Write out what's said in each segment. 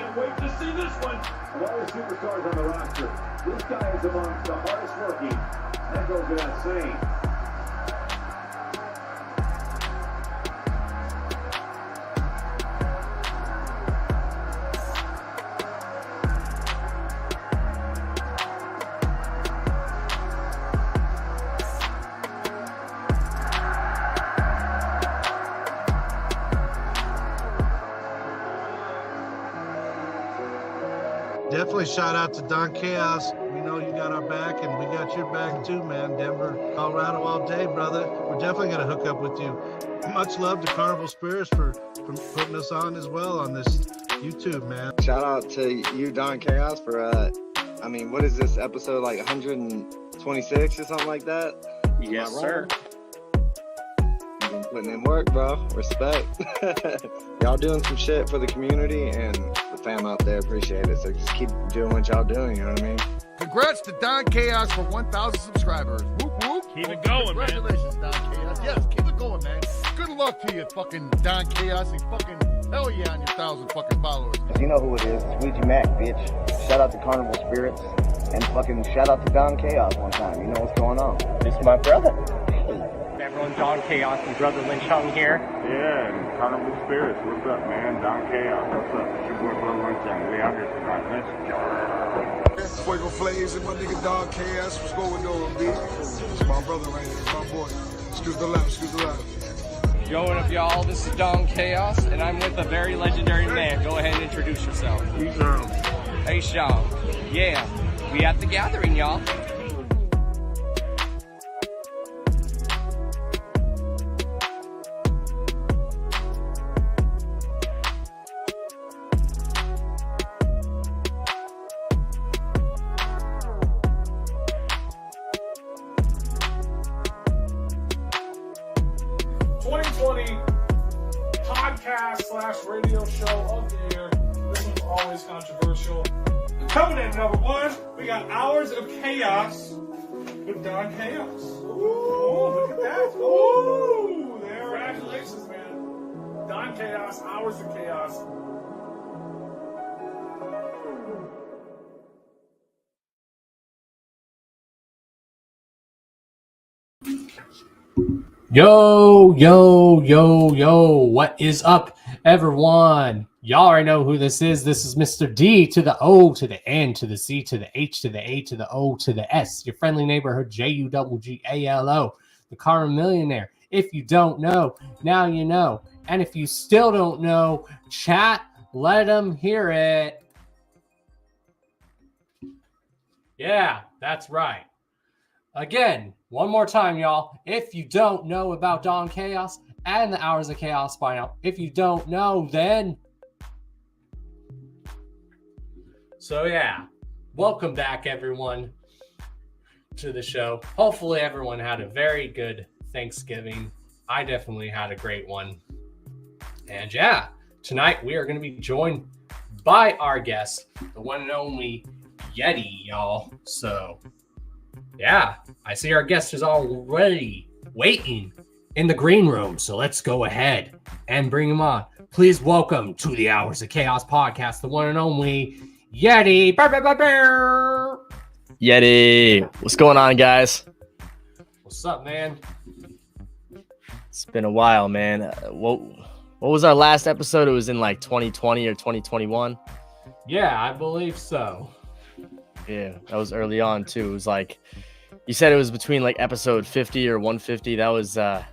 can't wait to see this one. Of all the superstars on the roster, this guy is amongst the hardest working. That goes without saying. Definitely shout out to Don Chaos. We know you got our back, and we got your back too, man. Denver, Colorado all day, brother. We're definitely going to hook up with you. Much love to Carnival Spirits for putting us on as well on this YouTube, man. Shout out to you, Don Chaos, for, what is this episode, like 126 or something like that? Yes, sir. You've been putting in work, bro. Respect. Y'all doing some shit for the community and the fam out there. Appreciate it. So just keep doing what y'all doing, you know what I mean? Congrats to Don Chaos for 1,000 subscribers. Whoop, whoop. Keep it going, man. Congratulations, Don Chaos. Yes, keep it going, man. Good luck to you, fucking Don Chaos. And fucking hell yeah on your 1,000 fucking followers. You know who it is. It's Ouija Mac, bitch. Shout out to Carnival Spirits. And fucking shout out to Don Chaos one time. You know what's going on. This is my brother. Everyone, Don Chaos and Brother Lynch Hung here. Yeah, and Carnival Spirits. What's up, man? Don Chaos. What's up? It's your boy Brother Lynch Hung. We out here tonight. Let's go. Fuego Flames and my nigga Don Chaos. What's going on, B? It's my brother right here. It's my boy. Excuse the left, excuse the left. Yo, what up, y'all? This is Don Chaos, and I'm with a very legendary man. Go ahead and introduce yourself. Hey, Sean. Yeah, we at the gathering, y'all. Radio show of the year. This one's always controversial. Coming in number one, we got Hours of Chaos with Don Chaos. Ooh, look at that. Ooh, there. Congratulations, man. Don Chaos, Hours of Chaos. Yo, yo, yo, yo, what is up, everyone? Y'all already know who this is. This is Mr. D to the O to the N to the C to the H to the A to the O to the S, your friendly neighborhood JUGGALO, the Karma Millionaire. If you don't know, now you know. And if you still don't know, chat, let them hear it. Yeah, that's right. Again, one more time, y'all. If you don't know about Don Chaos and the Hours of Chaos by now, if you don't know, then... So yeah, welcome back, everyone, to the show. Hopefully everyone had a very good Thanksgiving. I definitely had a great one. And yeah, tonight we are going to be joined by our guest, the one and only Yetiii, y'all. So... yeah, I see our guest is already waiting in the green room, so let's go ahead and bring him on. Please welcome to the Hours of Chaos podcast, the one and only Yetiii. Yetiii, what's going on, guys? What's up, man? It's been a while, man. What was our last episode? It was in like 2020 or 2021. Yeah, I believe so. Yeah, that was early on too. It was like, you said it was between like episode 50 or 150. That was, man,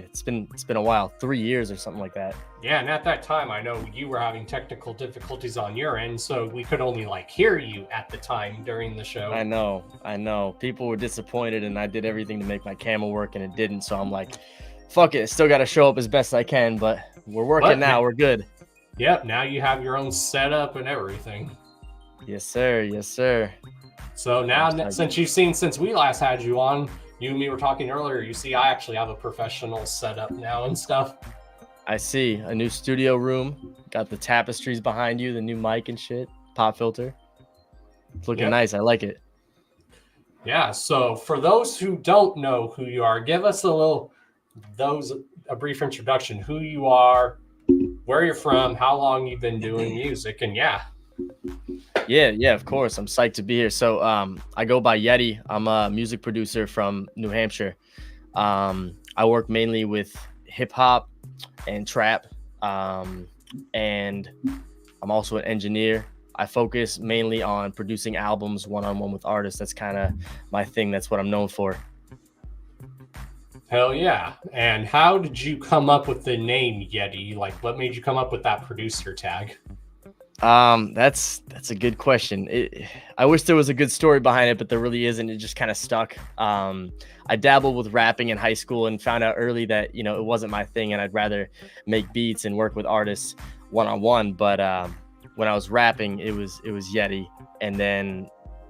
it's been a while, 3 years or something like that. Yeah, and at that time, I know you were having technical difficulties on your end, so we could only like hear you at the time during the show. I know. People were disappointed, and I did everything to make my camera work, and it didn't. So I'm like, fuck it, still got to show up as best I can, but we're working now. We're good. Yep, now you have your own setup and everything. Yes, sir. Yes, sir. So now, since we last had you on, you and me were talking earlier, you see I actually have a professional setup now and stuff. I see. A new studio room. Got the tapestries behind you, the new mic and shit. Pop filter. It's looking nice. I like it. Yeah, so for those who don't know who you are, give us a brief introduction. Who you are, where you're from, how long you've been doing music, and yeah. Yeah, of course. I'm psyched to be here. So I go by Yetiii. I'm a music producer from New Hampshire. I work mainly with hip hop and trap. And I'm also an engineer. I focus mainly on producing albums one-on-one with artists. That's kind of my thing. That's what I'm known for. Hell yeah. And how did you come up with the name Yetiii? Like, what made you come up with that producer tag? That's a good question. I wish there was a good story behind it, but there really isn't. It just kind of stuck. I dabbled with rapping in high school and found out early that, you know, it wasn't my thing and I'd rather make beats and work with artists one-on-one. But when I was rapping, it was Yetiii. And then,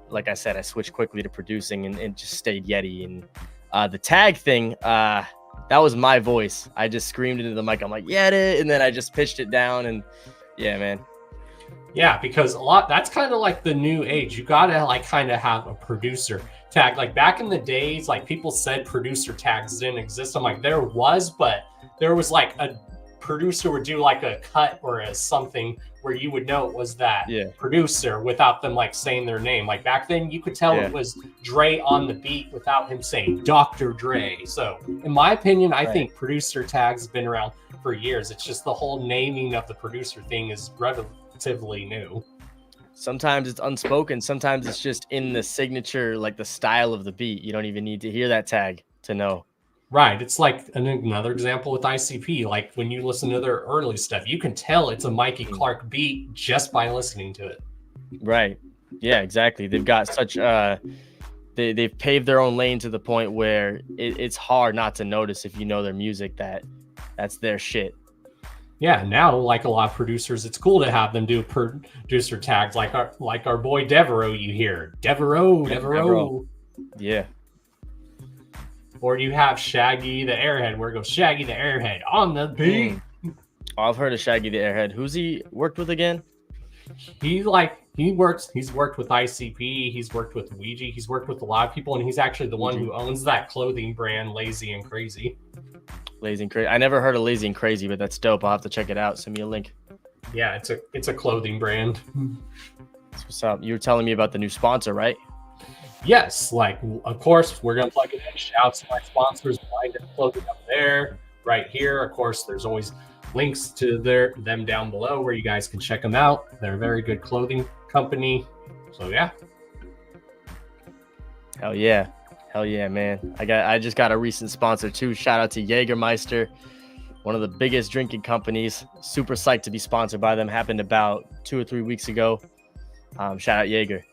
like I said, I switched quickly to producing and just stayed Yetiii. And the tag thing, that was my voice. I just screamed into the mic. I'm like, Yetiii. And then I just pitched it down. And yeah, man. Yeah, because that's kind of like the new age. You gotta like kind of have a producer tag. Like back in the days, like people said producer tags didn't exist. I'm like, there was, but there was like a producer would do like a cut or a something where you would know it was that producer without them like saying their name. Like back then you could tell it was Dre on the beat without him saying Dr. Dre. So in my opinion, I think producer tags have been around for years. It's just the whole naming of the producer thing is relatively new. Sometimes it's unspoken. Sometimes it's just in the signature, like the style of the beat. You don't even need to hear that tag to know. Right. It's like another example with ICP. Like when you listen to their early stuff, you can tell it's a Mikey Clark beat just by listening to it. Right. Yeah, exactly. They've got such they've paved their own lane to the point where it's hard not to notice if you know their music that's their shit. Yeah, now like a lot of producers, it's cool to have them do producer tags like our boy Devereaux. You hear Devereaux. Yeah. Or you have Shaggy the Airhead, where it goes Shaggy the Airhead on the beat. Oh, I've heard of Shaggy the Airhead. Who's he worked with again? He's worked with ICP, he's worked with Ouija, he's worked with a lot of people, and he's actually the one who owns that clothing brand Lazy and Crazy. Lazy and Crazy. I never heard of Lazy and Crazy, but that's dope. I'll have to check it out. Send me a link. Yeah, it's a clothing brand. That's what's up. You were telling me about the new sponsor, right? Yes, like of course we're gonna plug it in. Shouts to my sponsors, Blind and Clothing up there, right here. Of course, there's always links to them down below where you guys can check them out. They're a very good clothing company. So yeah. Hell yeah, man. I just got a recent sponsor too. Shout out to Jägermeister, one of the biggest drinking companies. Super psyched to be sponsored by them. Happened about 2 or 3 weeks ago. Shout out Jaeger.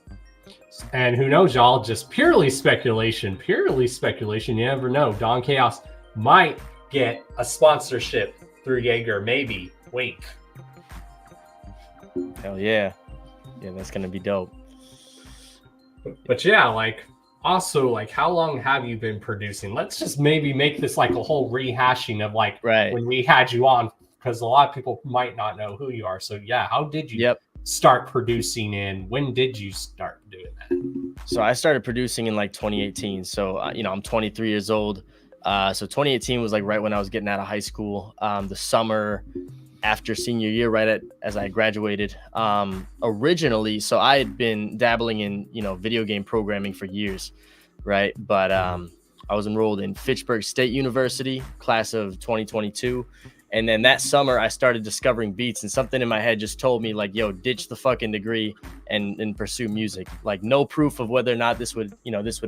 And who knows, y'all? Just purely speculation. You never know. Don Chaos might get a sponsorship through Jaeger. Maybe. Wait. Hell yeah. Yeah, that's gonna be dope. But yeah, like also, like how long have you been producing? Let's just maybe make this like a whole rehashing of like when we had you on, because a lot of people might not know who you are. So yeah, how did you start producing and when did you start doing that? So I started producing in like 2018. So I'm 23 years old. So 2018 was like right when I was getting out of high school. The summer after senior year, as I graduated. Originally, so I had been dabbling in video game programming for years, right? But I was enrolled in Fitchburg State University, class of 2022. And then that summer, I started discovering beats, and something in my head just told me, like, yo, ditch the fucking degree and pursue music. Like, no proof of whether or not this would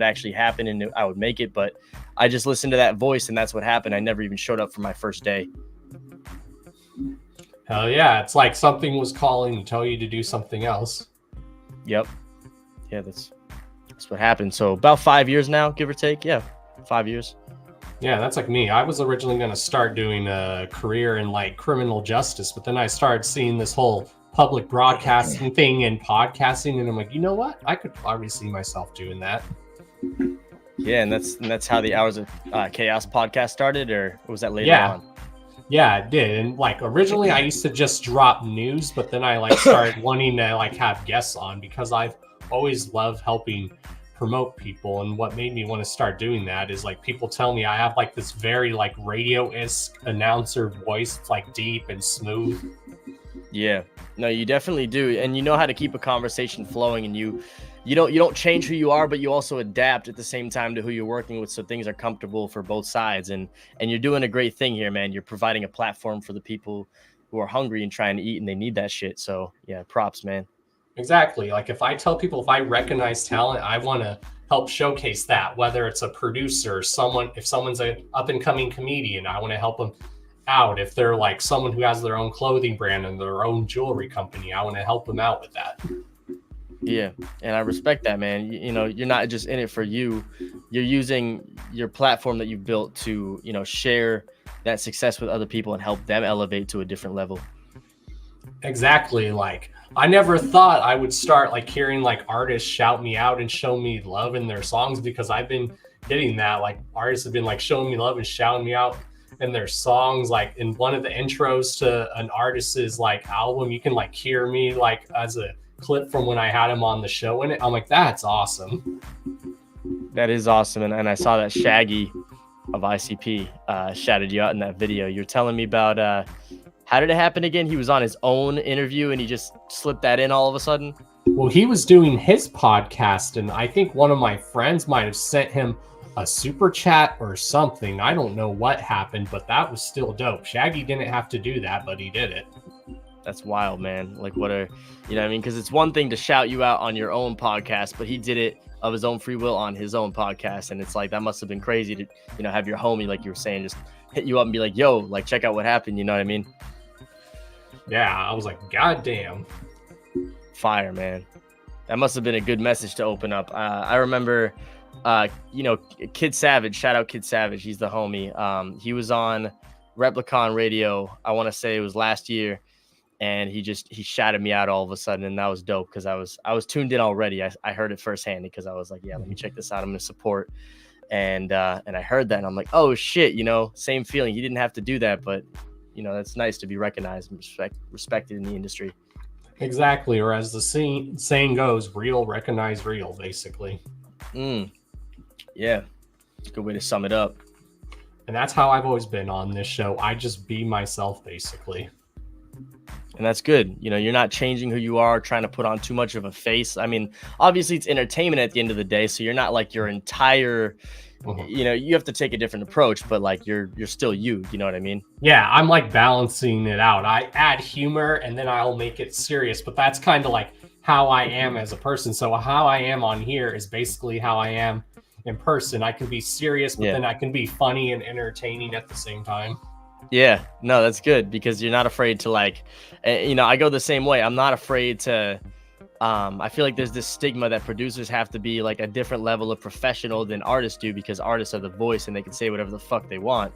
actually happen and I would make it. But I just listened to that voice, and that's what happened. I never even showed up for my first day. Hell yeah. It's like something was calling to tell you to do something else. Yep. Yeah, that's what happened. So about 5 years now, give or take. Yeah, 5 years. Yeah, that's like me. I was originally going to start doing a career in like criminal justice, but then I started seeing this whole public broadcasting thing and podcasting, and I'm like, you know what? I could probably see myself doing that. Yeah, and that's how the Hours of Chaos podcast started, or was that later on? Yeah, it did. And like originally I used to just drop news, but then I like started wanting to like have guests on because I've always loved helping promote people, and what made me want to start doing that is like people tell me I have like this very like radio-esque announcer voice. It's like deep and smooth, Yeah, no, you definitely do, and you know how to keep a conversation flowing, and you don't change who you are, but you also adapt at the same time to who you're working with, so things are comfortable for both sides. And you're doing a great thing here, man. You're providing a platform for the people who are hungry and trying to eat, and they need that shit. So yeah, props, man. Exactly. Like if I tell people, if I recognize talent, I want to help showcase that, whether it's a producer, someone, if someone's an up and coming comedian, I want to help them out. If they're like someone who has their own clothing brand and their own jewelry company, I want to help them out with that. Yeah, and I respect that, man. You know, you're not just in it for you. You're using your platform that you've built to, you know, share that success with other people and help them elevate to a different level. Exactly. Like I never thought I would start like hearing like artists shout me out and show me love in their songs, because I've been getting that. Like artists have been like showing me love and shouting me out in their songs. Like in one of the intros to an artist's like album, you can like hear me like as a clip from when I had him on the show in it. I'm like, that's awesome. That is awesome. And I saw that Shaggy of ICP shouted you out in that video. You're telling me about how did it happen again? He was on his own interview and he just slipped that in all of a sudden. Well, he was doing his podcast, and I think one of my friends might have sent him a super chat or something. I don't know what happened, but that was still dope. Shaggy didn't have to do that, but he did it. That's wild, man. Like what a, you know what I mean? Because it's one thing to shout you out on your own podcast, but he did it of his own free will on his own podcast. And it's like, that must have been crazy to, you know, have your homie, like you were saying, just hit you up and be like, yo, like, check out what happened. You know what I mean? Yeah, I was like, God damn. Fire, man. That must have been a good message to open up. I remember, you know, Kid Savage, shout out Kid Savage. He's the homie. He was on Replicon Radio. I want to say it was last year. And he shouted me out all of a sudden. And that was dope because I was tuned in already. I heard it firsthand because I was like, yeah, let me check this out. I'm going to support. And I heard that and I'm like, oh shit, you know, same feeling. He didn't have to do that, but you know, that's nice to be recognized and respected in the industry. Exactly. Or as the saying goes, real recognize real, basically. Yeah. It's a good way to sum it up. And that's how I've always been on this show. I just be myself, basically. And that's good. You know, you're not changing who you are, trying to put on too much of a face. I mean, obviously it's entertainment at the end of the day. So you're not like your entire, you know, you have to take a different approach, but like you're still you know what I mean? Yeah, I'm like balancing it out. I add humor and then I'll make it serious, but that's kind of like how I am as a person. So how I am on here is basically how I am in person. I can be serious, but then I can be funny and entertaining at the same time. Yeah, no, that's good because you're not afraid to like, you know, I go the same way. I'm not afraid to, I feel like there's this stigma that producers have to be like a different level of professional than artists do because artists are the voice and they can say whatever the fuck they want.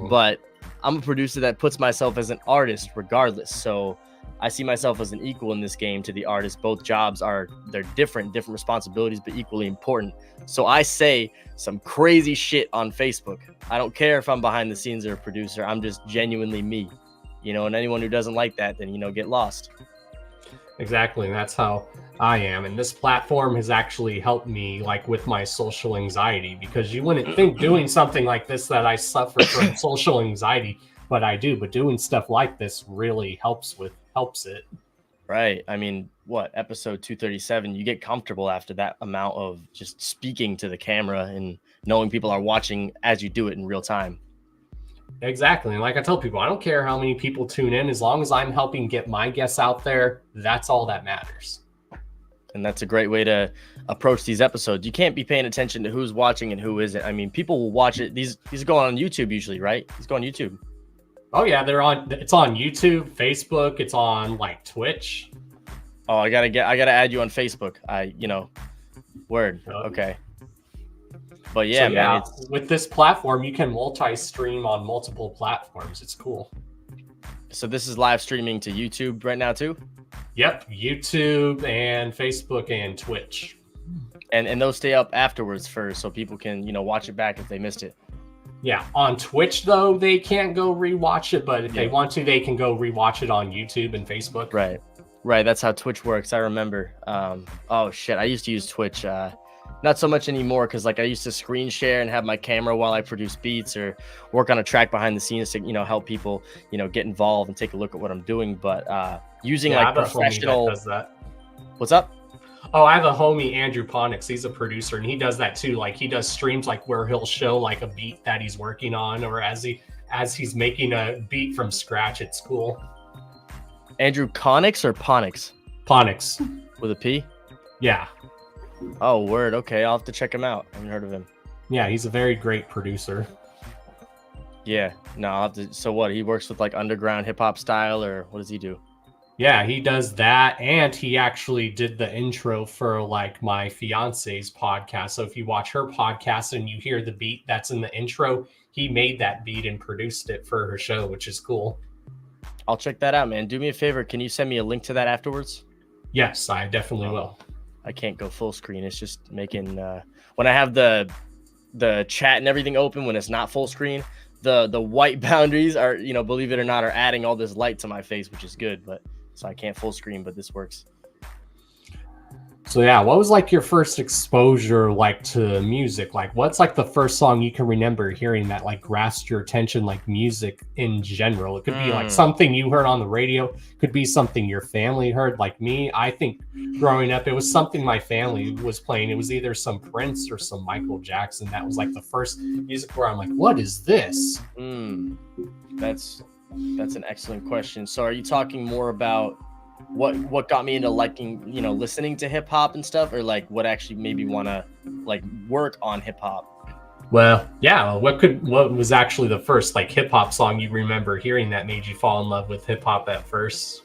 But I'm a producer that puts myself as an artist regardless. So I see myself as an equal in this game to the artist. Both jobs they're different responsibilities, but equally important. So I say some crazy shit on Facebook. I don't care if I'm behind the scenes or a producer. I'm just genuinely me, you know, and anyone who doesn't like that, then, you know, get lost. Exactly. And that's how I am. And this platform has actually helped me like with my social anxiety, because you wouldn't think doing something like this that I suffer from social anxiety, but I do. But doing stuff like this really helps it. Right. I mean, what, episode 237, you get comfortable after that amount of just speaking to the camera and knowing people are watching as you do it in real time. Exactly. And like I tell people, I don't care how many people tune in, as long as I'm helping get my guests out there, that's all that matters. And that's a great way to approach these episodes. You can't be paying attention to who's watching and who isn't. I mean, people will watch it. These are going on YouTube usually, right? These go on YouTube. Oh yeah, it's on YouTube, Facebook, it's on like Twitch. Oh, I gotta add you on Facebook. Word. Okay. But yeah, man. With this platform, you can multi-stream on multiple platforms. It's cool. So this is live streaming to YouTube right now too? Yep, YouTube and Facebook and Twitch. And those stay up afterwards so people can, you know, watch it back if they missed it. Yeah, on Twitch though, they can't go rewatch it, but if they want to, they can go rewatch it on YouTube and Facebook. Right. That's how Twitch works. I remember. Oh shit, I used to use Twitch Not so much anymore, because like I used to screen share and have my camera while I produce beats or work on a track behind the scenes to, help people, get involved and take a look at what I'm doing. But using I like have a homie professional. that does that. What's up? Oh, I have a homie, Andrew Ponix. He's a producer, and he does that too. Like he does streams like where he'll show like a beat that he's working on, or as he's making a beat from scratch. It's cool. Andrew Conix or Ponix? Ponix with a P. Yeah. Oh, word. Okay, I'll have to check him out. I haven't heard of him. Yeah, he's a very great producer. Yeah. No, I'll have to. So what? He works with like underground hip hop style, or what does he do? Yeah, he does that, and he actually did the intro for like my fiance's podcast. So if you watch her podcast and you hear the beat that's in the intro, he made that beat and produced it for her show, which is cool. I'll check that out, man. Do me a favor. Can you send me a link to that afterwards? Yes, I definitely will. I can't go full screen. It's just making when I have the chat and everything open, when it's not full screen, the white boundaries are, believe it or not, are adding all this light to my face, which is good, but so I can't full screen, but this works. So yeah, what was like your first exposure like to music? Like what's like the first song you can remember hearing that like grasped your attention, like music in general? It could be like something you heard on the radio, could be something your family heard. Like me, I think growing up, it was something my family was playing. It was either some Prince or some Michael Jackson. That was like the first music where I'm like, what is this? That's an excellent question. So are you talking more about what got me into liking, listening to hip hop and stuff, or like what actually made me want to like work on hip hop? Well, yeah. What was actually the first like hip hop song you remember hearing that made you fall in love with hip hop at first?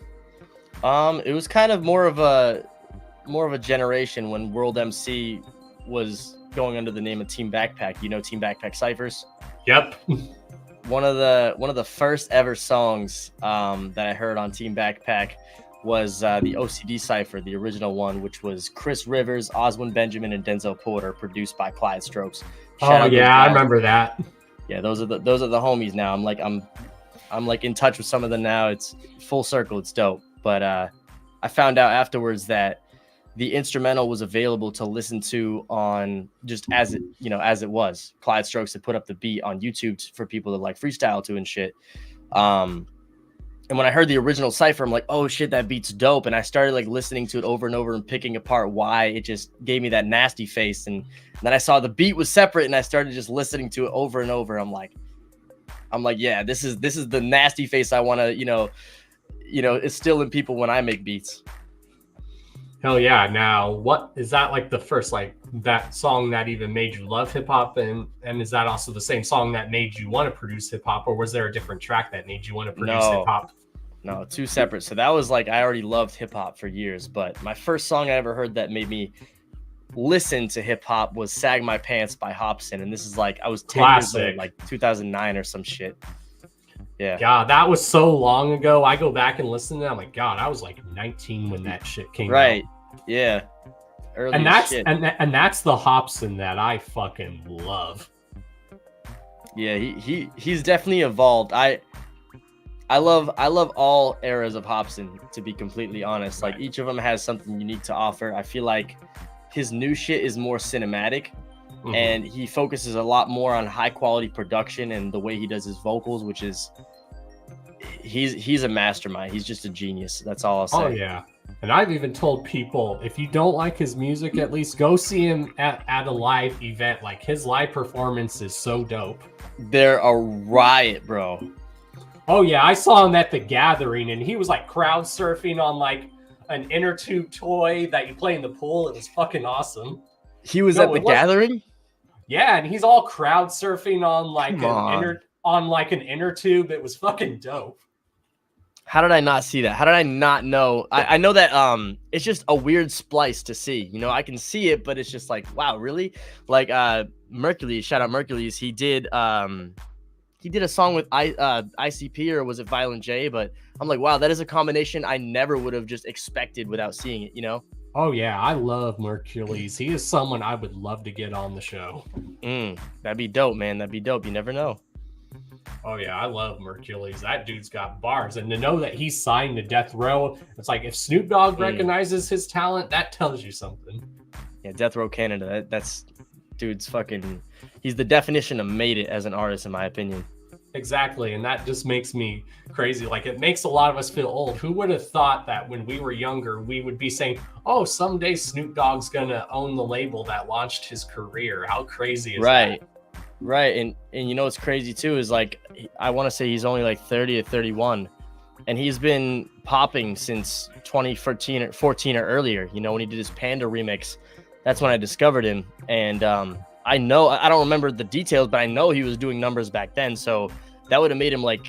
It was kind of more of a generation when World MC was going under the name of Team Backpack. Team Backpack Cyphers? Yep. One of the first ever songs that I heard on Team Backpack was the OCD Cypher, the original one, which was Chris Rivers, Oswin Benjamin, and Denzel Porter, produced by Clyde Strokes. I remember that. Yeah, those are the homies now. I'm like in touch with some of them now. It's full circle. It's dope. But I found out afterwards that the instrumental was available to listen to on just as it was. Clyde Strokes had put up the beat on YouTube for people to like freestyle to and shit. And when I heard the original cypher, I'm like, oh shit, that beat's dope. And I started like listening to it over and over and picking apart why it just gave me that nasty face. And then I saw the beat was separate and I started just listening to it over and over. I'm like, yeah, this is the nasty face I want to, it's still in people when I make beats. Hell yeah. Now, what is that like the first, like that song that even made you love hip hop? And is that also the same song that made you want to produce hip hop, or was there a different track that made you want to produce hip hop? No, two separate. So that was like, I already loved hip hop for years, but my first song I ever heard that made me listen to hip hop was Sag My Pants by Hopsin. And this is like, I was 10 years old, like 2009 or some shit. Yeah. God, that was so long ago. I go back and listen to that. I'm like, God, I was like 19 when that shit came out. Right. Yeah. Early and that's shit. And that's the Hopsin that I fucking love. Yeah, he's definitely evolved. I love all eras of Hopsin, to be completely honest. Like each of them has something unique to offer. I feel like his new shit is more cinematic. And he focuses a lot more on high quality production and the way he does his vocals, which is he's a mastermind. He's just a genius. That's all I'll say. Oh yeah. And I've even told people, if you don't like his music, at least go see him at a live event. Like his live performance is so dope. They're a riot, bro. Oh yeah, I saw him at the Gathering and he was like crowd surfing on like an inner tube toy that you play in the pool. It was fucking awesome. He was at the Gathering? Yeah, and he's all crowd surfing on like an inner tube. It was fucking dope. How did I not see that? How did I not know? I know that it's just a weird splice to see. I can see it, but it's just like, wow, really? Like Mercules, shout out Mercules. He did a song with ICP, or was it Violent J? But I'm like, wow, that is a combination I never would have just expected without seeing it, Oh yeah, I love Mercules. He is someone I would love to get on the show. That'd be dope, man. That'd be dope. You never know. Oh yeah, I love Mercules. That dude's got bars, and to know that he's signed to Death Row, it's like if Snoop Dogg recognizes his talent, that tells you something. Yeah, Death Row Canada. That's dude's fucking. He's the definition of made it as an artist, in my opinion. Exactly, and that just makes me crazy. Like, it makes a lot of us feel old. Who would have thought that when we were younger, we would be saying, "Oh, someday Snoop Dogg's gonna own the label that launched his career"? How crazy is that? Right, and you know what's crazy too is like I want to say he's only like 30 or 31, and he's been popping since 2014 or 14 or earlier. You know, when he did his Panda remix, that's when I discovered him, and I know I don't remember the details, but I know he was doing numbers back then. So that would have made him like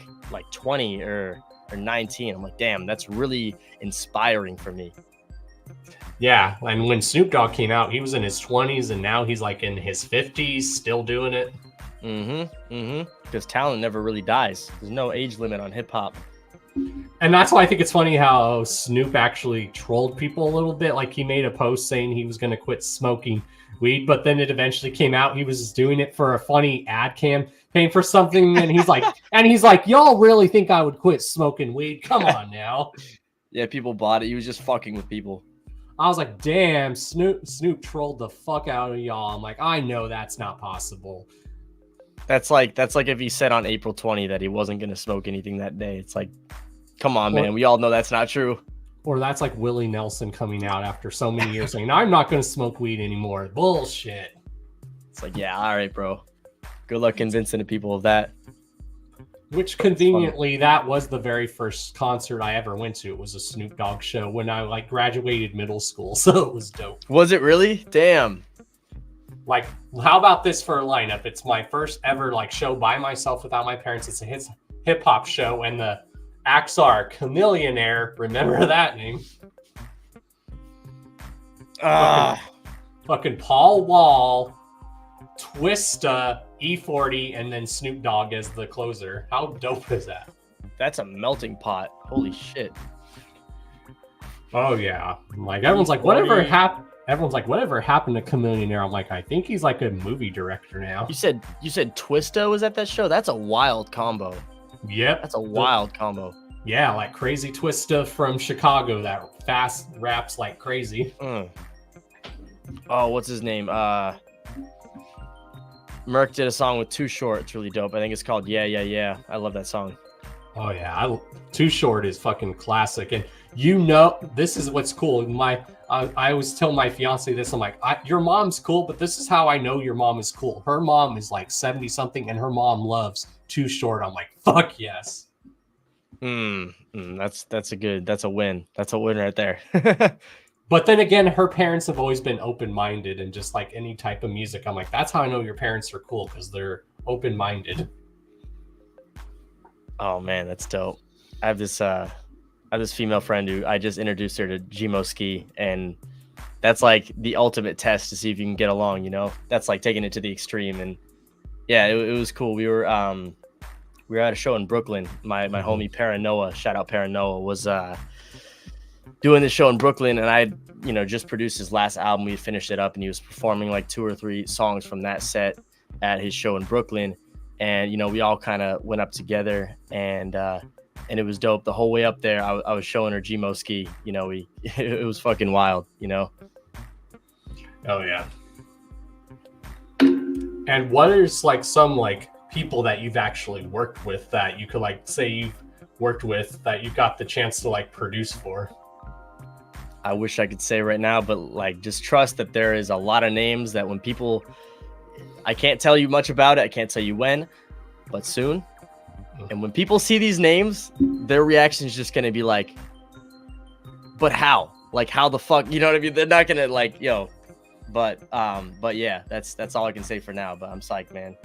20 or 19. I'm like, damn, that's really inspiring for me. Yeah, and when Snoop Dogg came out, he was in his 20s, and now he's like in his 50s, still doing it. Because talent never really dies. There's no age limit on hip hop. And that's why I think it's funny how Snoop actually trolled people a little bit. Like, he made a post saying he was going to quit smoking weed, but then it eventually came out he was doing it for a funny ad campaign for something, and he's like, y'all really think I would quit smoking weed? Come on now. Yeah, people bought it. He was just fucking with people. I was like, damn, Snoop trolled the fuck out of y'all. I'm like, I know that's not possible. That's like if he said on April 20 that he wasn't going to smoke anything that day. It's like, come on, man. We all know that's not true. Or that's like Willie Nelson coming out after so many years saying, I'm not going to smoke weed anymore. Bullshit. It's like, yeah, all right, bro. Good luck convincing the people of that. Which conveniently, that was the very first concert I ever went to. It was a Snoop Dogg show when I like graduated middle school. So it was dope. Was it really? Damn. Like, how about this for a lineup? It's my first ever like show by myself without my parents. It's a hip hop show, and the acts are Chameleonaire. Remember that name? Fucking Paul Wall, Twista, E40, and then Snoop Dogg as the closer. How dope is that? That's a melting pot. Holy shit. Oh yeah. Like, everyone's like, whatever happened to Chameleonaire? I'm like, I think he's like a movie director now. You said Twista was at that show? That's a wild combo. Yep. That's a wild combo. Yeah, like Crazy Twista from Chicago that fast raps like crazy. Oh, what's his name? Merc did a song with Too Short. It's really dope. I think it's called Yeah, Yeah, Yeah. I love that song. Oh, yeah. Too Short is fucking classic. And you know, this is what's cool. I always tell my fiance this. I'm like, your mom's cool, but this is how I know your mom is cool. Her mom is like 70-something, and her mom loves Too Short. I'm like, fuck yes. That's a win. That's a win right there. But then again, her parents have always been open-minded, and just like any type of music, I'm like, that's how I know your parents are cool, because they're open-minded. Oh man, that's dope. I have this female friend who I just introduced her to Gmo Ski, and that's like the ultimate test to see if you can get along, you know? That's like taking it to the extreme. And yeah, it was cool. We were at a show in Brooklyn. My homie Paranoa, shout out Paranoa, was doing the show in Brooklyn, and I just produced his last album. We had finished it up, and he was performing like 2 or 3 songs from that set at his show in Brooklyn. And we all kind of went up together, and it was dope. The whole way up there, I was showing her Gmo Ski. It was fucking wild, Oh yeah. And what is like some like people that you've actually worked with that you could like say you've worked with that you got the chance to like produce for? I wish I could say right now, but like just trust that there is a lot of names that when people, I can't tell you much about it. I can't tell you when, but soon. And when people see these names, their reaction is just going to be like, but how? Like, how the fuck? You know what I mean? They're not going to like, but yeah, that's all I can say for now, but I'm psyched, man.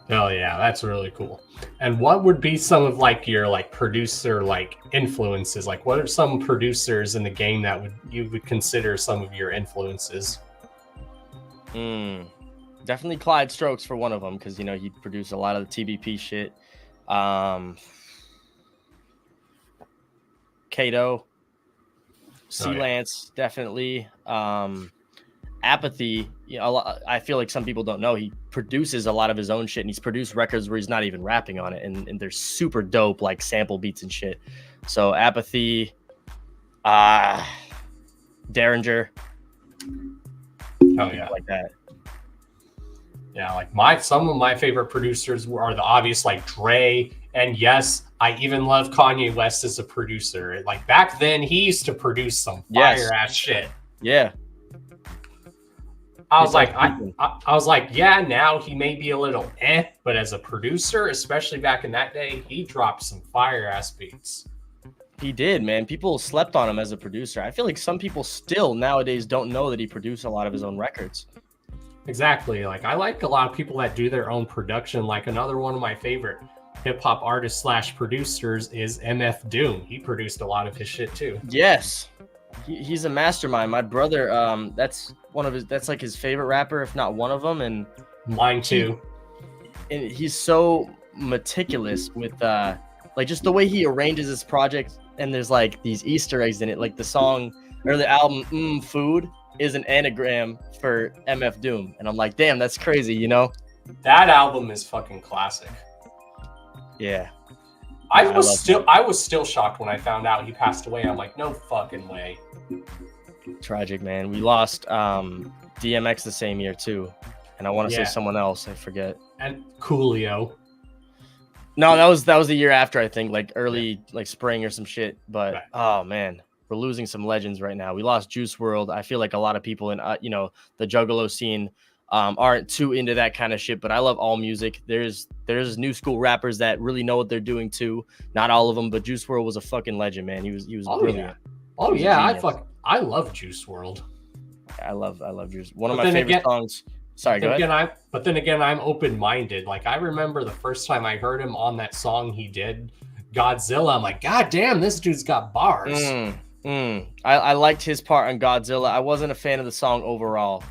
Oh yeah, that's really cool. And what would be some of like your like producer like influences? Like, what are some producers in the game that you would consider some of your influences? Definitely Clyde Strokes for one of them, because he produced a lot of the TBP shit. Kato, Lance, definitely. Apathy, I feel like some people don't know he produces a lot of his own shit, and he's produced records where he's not even rapping on it, and they're super dope, like sample beats and shit. So Apathy, Derringer, Oh, people yeah. like that. Yeah, like some of my favorite producers are the obvious, like Dre, and yes, I even love Kanye West as a producer. Like back then, he used to produce some fire ass shit. Yeah. I was like, I was like, yeah. Now he may be a little but as a producer, especially back in that day, he dropped some fire ass beats. He did, man. People slept on him as a producer. I feel like some people still nowadays don't know that he produced a lot of his own records. Exactly. Like I like a lot of people that do their own production. Like another one of my favorite hip hop artists / producers is MF Doom. He produced a lot of his shit too. Yes, he's a mastermind. My brother, that's like his favorite rapper, if not one of them, and mine too. And he's so meticulous with like just the way he arranges his project. And there's like these Easter eggs in it, like the song or the album Food is an anagram for MF Doom, and I'm like, damn, that's crazy, you know? That album is fucking classic. Yeah. I was still shocked when I found out he passed away. I'm like, no fucking way. Tragic, man. We lost DMX the same year too, and I want to say someone else, I forget. And Coolio. No, that was the year after, I think, like early like spring or some shit. But oh man, we're losing some legends right now. We lost Juice WRLD. I feel like a lot of people in you know, the Juggalo scene aren't too into that kind of shit, but I love all music. There's new school rappers that really know what they're doing too. Not all of them, but Juice WRLD was a fucking legend, man. He was brilliant. Oh yeah, I love Juice WRLD. I love Juice. One of my favorite songs. Sorry, go ahead. But then again, I'm open-minded. Like I remember the first time I heard him on that song he did, Godzilla. I'm like, God damn, this dude's got bars. I liked his part on Godzilla. I wasn't a fan of the song overall.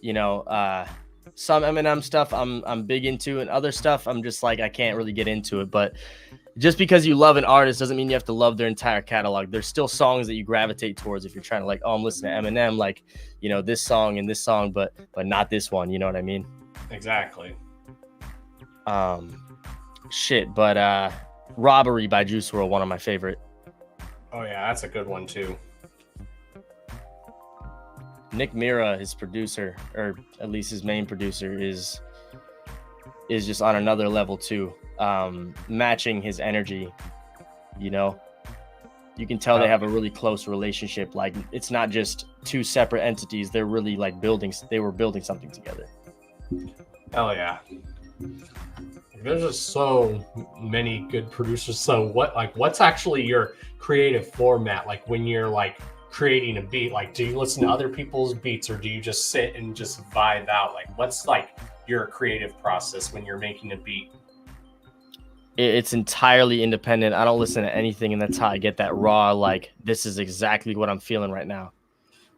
You know, some Eminem stuff I'm big into, and other stuff I'm just like I can't really get into it. But just because you love an artist doesn't mean you have to love their entire catalog. There's still songs that you gravitate towards if you're trying to like, oh, I'm listening to Eminem, like, you know, this song and this song, but not this one. You know what I mean? Exactly. Shit, but Robbery by Juice WRLD, one of my favorite. Oh yeah, that's a good one too. Nick Mira, his producer, or at least his main producer, is just on another level too. Matching his energy, you know, you can tell they have a really close relationship. Like it's not just two separate entities. They're really like they were building something together. Hell yeah. There's just so many good producers. So what's actually your creative format? Like when you're like creating a beat, like do you listen to other people's beats or do you just sit and just vibe out? Like what's like your creative process when you're making a beat? It's entirely independent. I don't listen to anything, and that's how I get that raw, like, this is exactly what I'm feeling right now.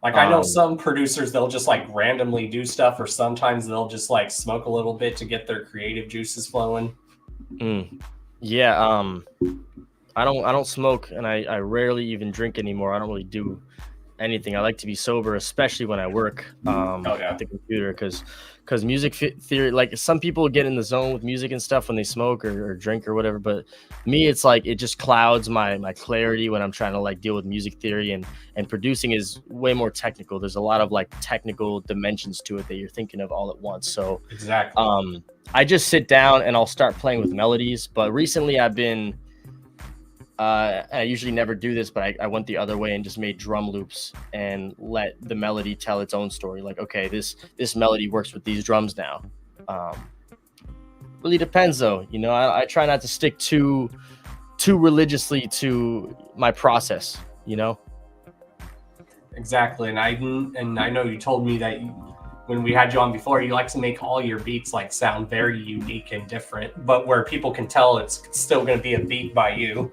Like, I know some producers, they'll just, like, randomly do stuff, or sometimes they'll just, like, smoke a little bit to get their creative juices flowing. Yeah, I don't smoke, and I rarely even drink anymore. I don't really do anything. I like to be sober, especially when I work at the computer, because music theory, like some people get in the zone with music and stuff when they smoke or drink or whatever, but me, it's like it just clouds my clarity when I'm trying to like deal with music theory, and producing is way more technical. There's a lot of like technical dimensions to it that you're thinking of all at once. So exactly, I just sit down and I'll start playing with melodies, but recently I've been I usually never do this, but I went the other way and just made drum loops and let the melody tell its own story. Like, okay, this melody works with these drums now. Really depends though. You know, I try not to stick too religiously to my process, you know? Exactly. And I know you told me that when we had you on before, you like to make all your beats like sound very unique and different, but where people can tell it's still going to be a beat by you.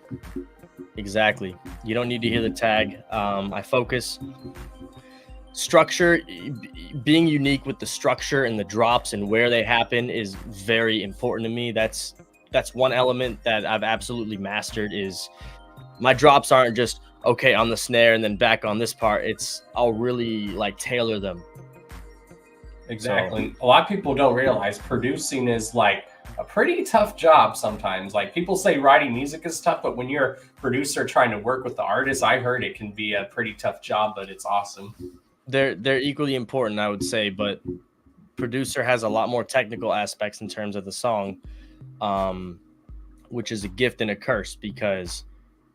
Exactly. You don't need to hear the tag. I focus structure, being unique with the structure and the drops and where they happen is very important to me. That's one element that I've absolutely mastered. Is my drops aren't just okay on the snare and then back on this part. I'll really like tailor them. Exactly. A lot of people don't realize producing is like a pretty tough job sometimes. Like people say writing music is tough, but when you're a producer trying to work with the artist, I heard it can be a pretty tough job, but it's awesome. They're equally important, I would say, but producer has a lot more technical aspects in terms of the song, um, which is a gift and a curse because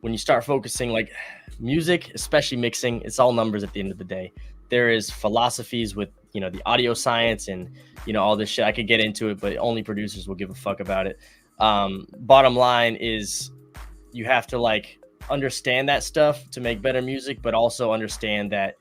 when you start focusing like music, especially mixing, it's all numbers at the end of the day. There is philosophies with the audio science and all this shit. I could get into it, but only producers will give a fuck about it. Bottom line is you have to like understand that stuff to make better music, but also understand that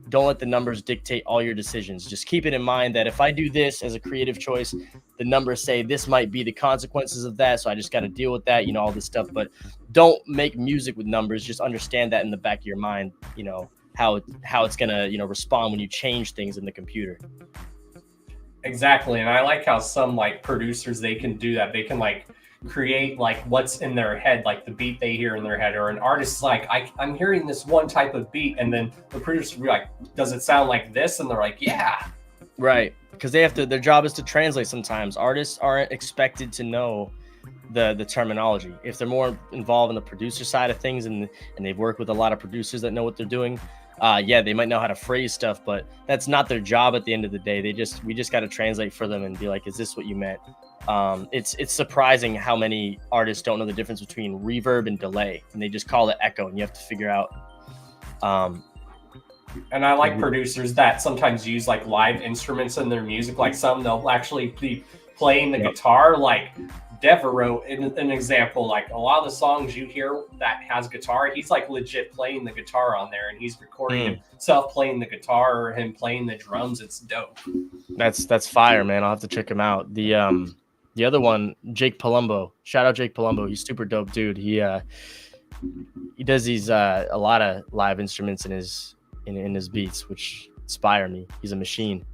don't let the numbers dictate all your decisions. Just keep it in mind that if I do this as a creative choice, the numbers say this might be the consequences of that. So I just got to deal with that, all this stuff. But don't make music with numbers. Just understand that in the back of your mind, how it's going to, respond when you change things in the computer. Exactly. And I like how some like producers, they can do that. They can like create like what's in their head, like the beat they hear in their head, or an artist's like, I'm hearing this one type of beat, and then the producer will be like, does it sound like this? And they're like, yeah. Right. Because their job is to translate sometimes. Artists aren't expected to know the terminology. If they're more involved in the producer side of things and they've worked with a lot of producers that know what they're doing, they might know how to phrase stuff, but that's not their job at the end of the day. We just got to translate for them and be like, is this what you meant? It's surprising how many artists don't know the difference between reverb and delay, and they just call it echo, and you have to figure out. And I like producers that sometimes use like live instruments in their music. Like some they'll actually be playing the guitar. Like Devereaux, an example, like a lot of the songs you hear that has guitar, he's like legit playing the guitar on there, and he's recording himself playing the guitar or him playing the drums. It's dope. That's fire, man. I'll have to check him out. The other one, Jake Palumbo. Shout out Jake Palumbo. He's super dope, dude. He does these a lot of live instruments in his beats, which inspire me. He's a machine.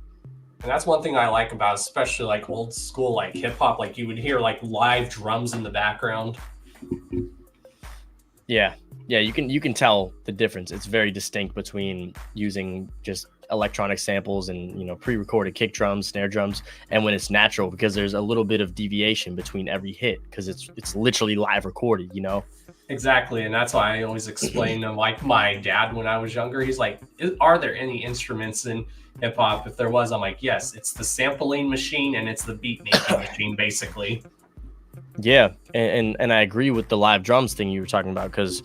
And that's one thing I like about, especially like old school, like hip hop, like you would hear like live drums in the background. Yeah. You can tell the difference. It's very distinct between using just electronic samples and pre-recorded kick drums, snare drums, and when it's natural, because there's a little bit of deviation between every hit because it's literally live recorded. Exactly, and that's why I always explain to like my dad when I was younger. He's like, "Are there any instruments in hip hop? If there was, I'm like, yes, it's the sampling machine and it's the beat making machine, basically." Yeah, and I agree with the live drums thing you were talking about, because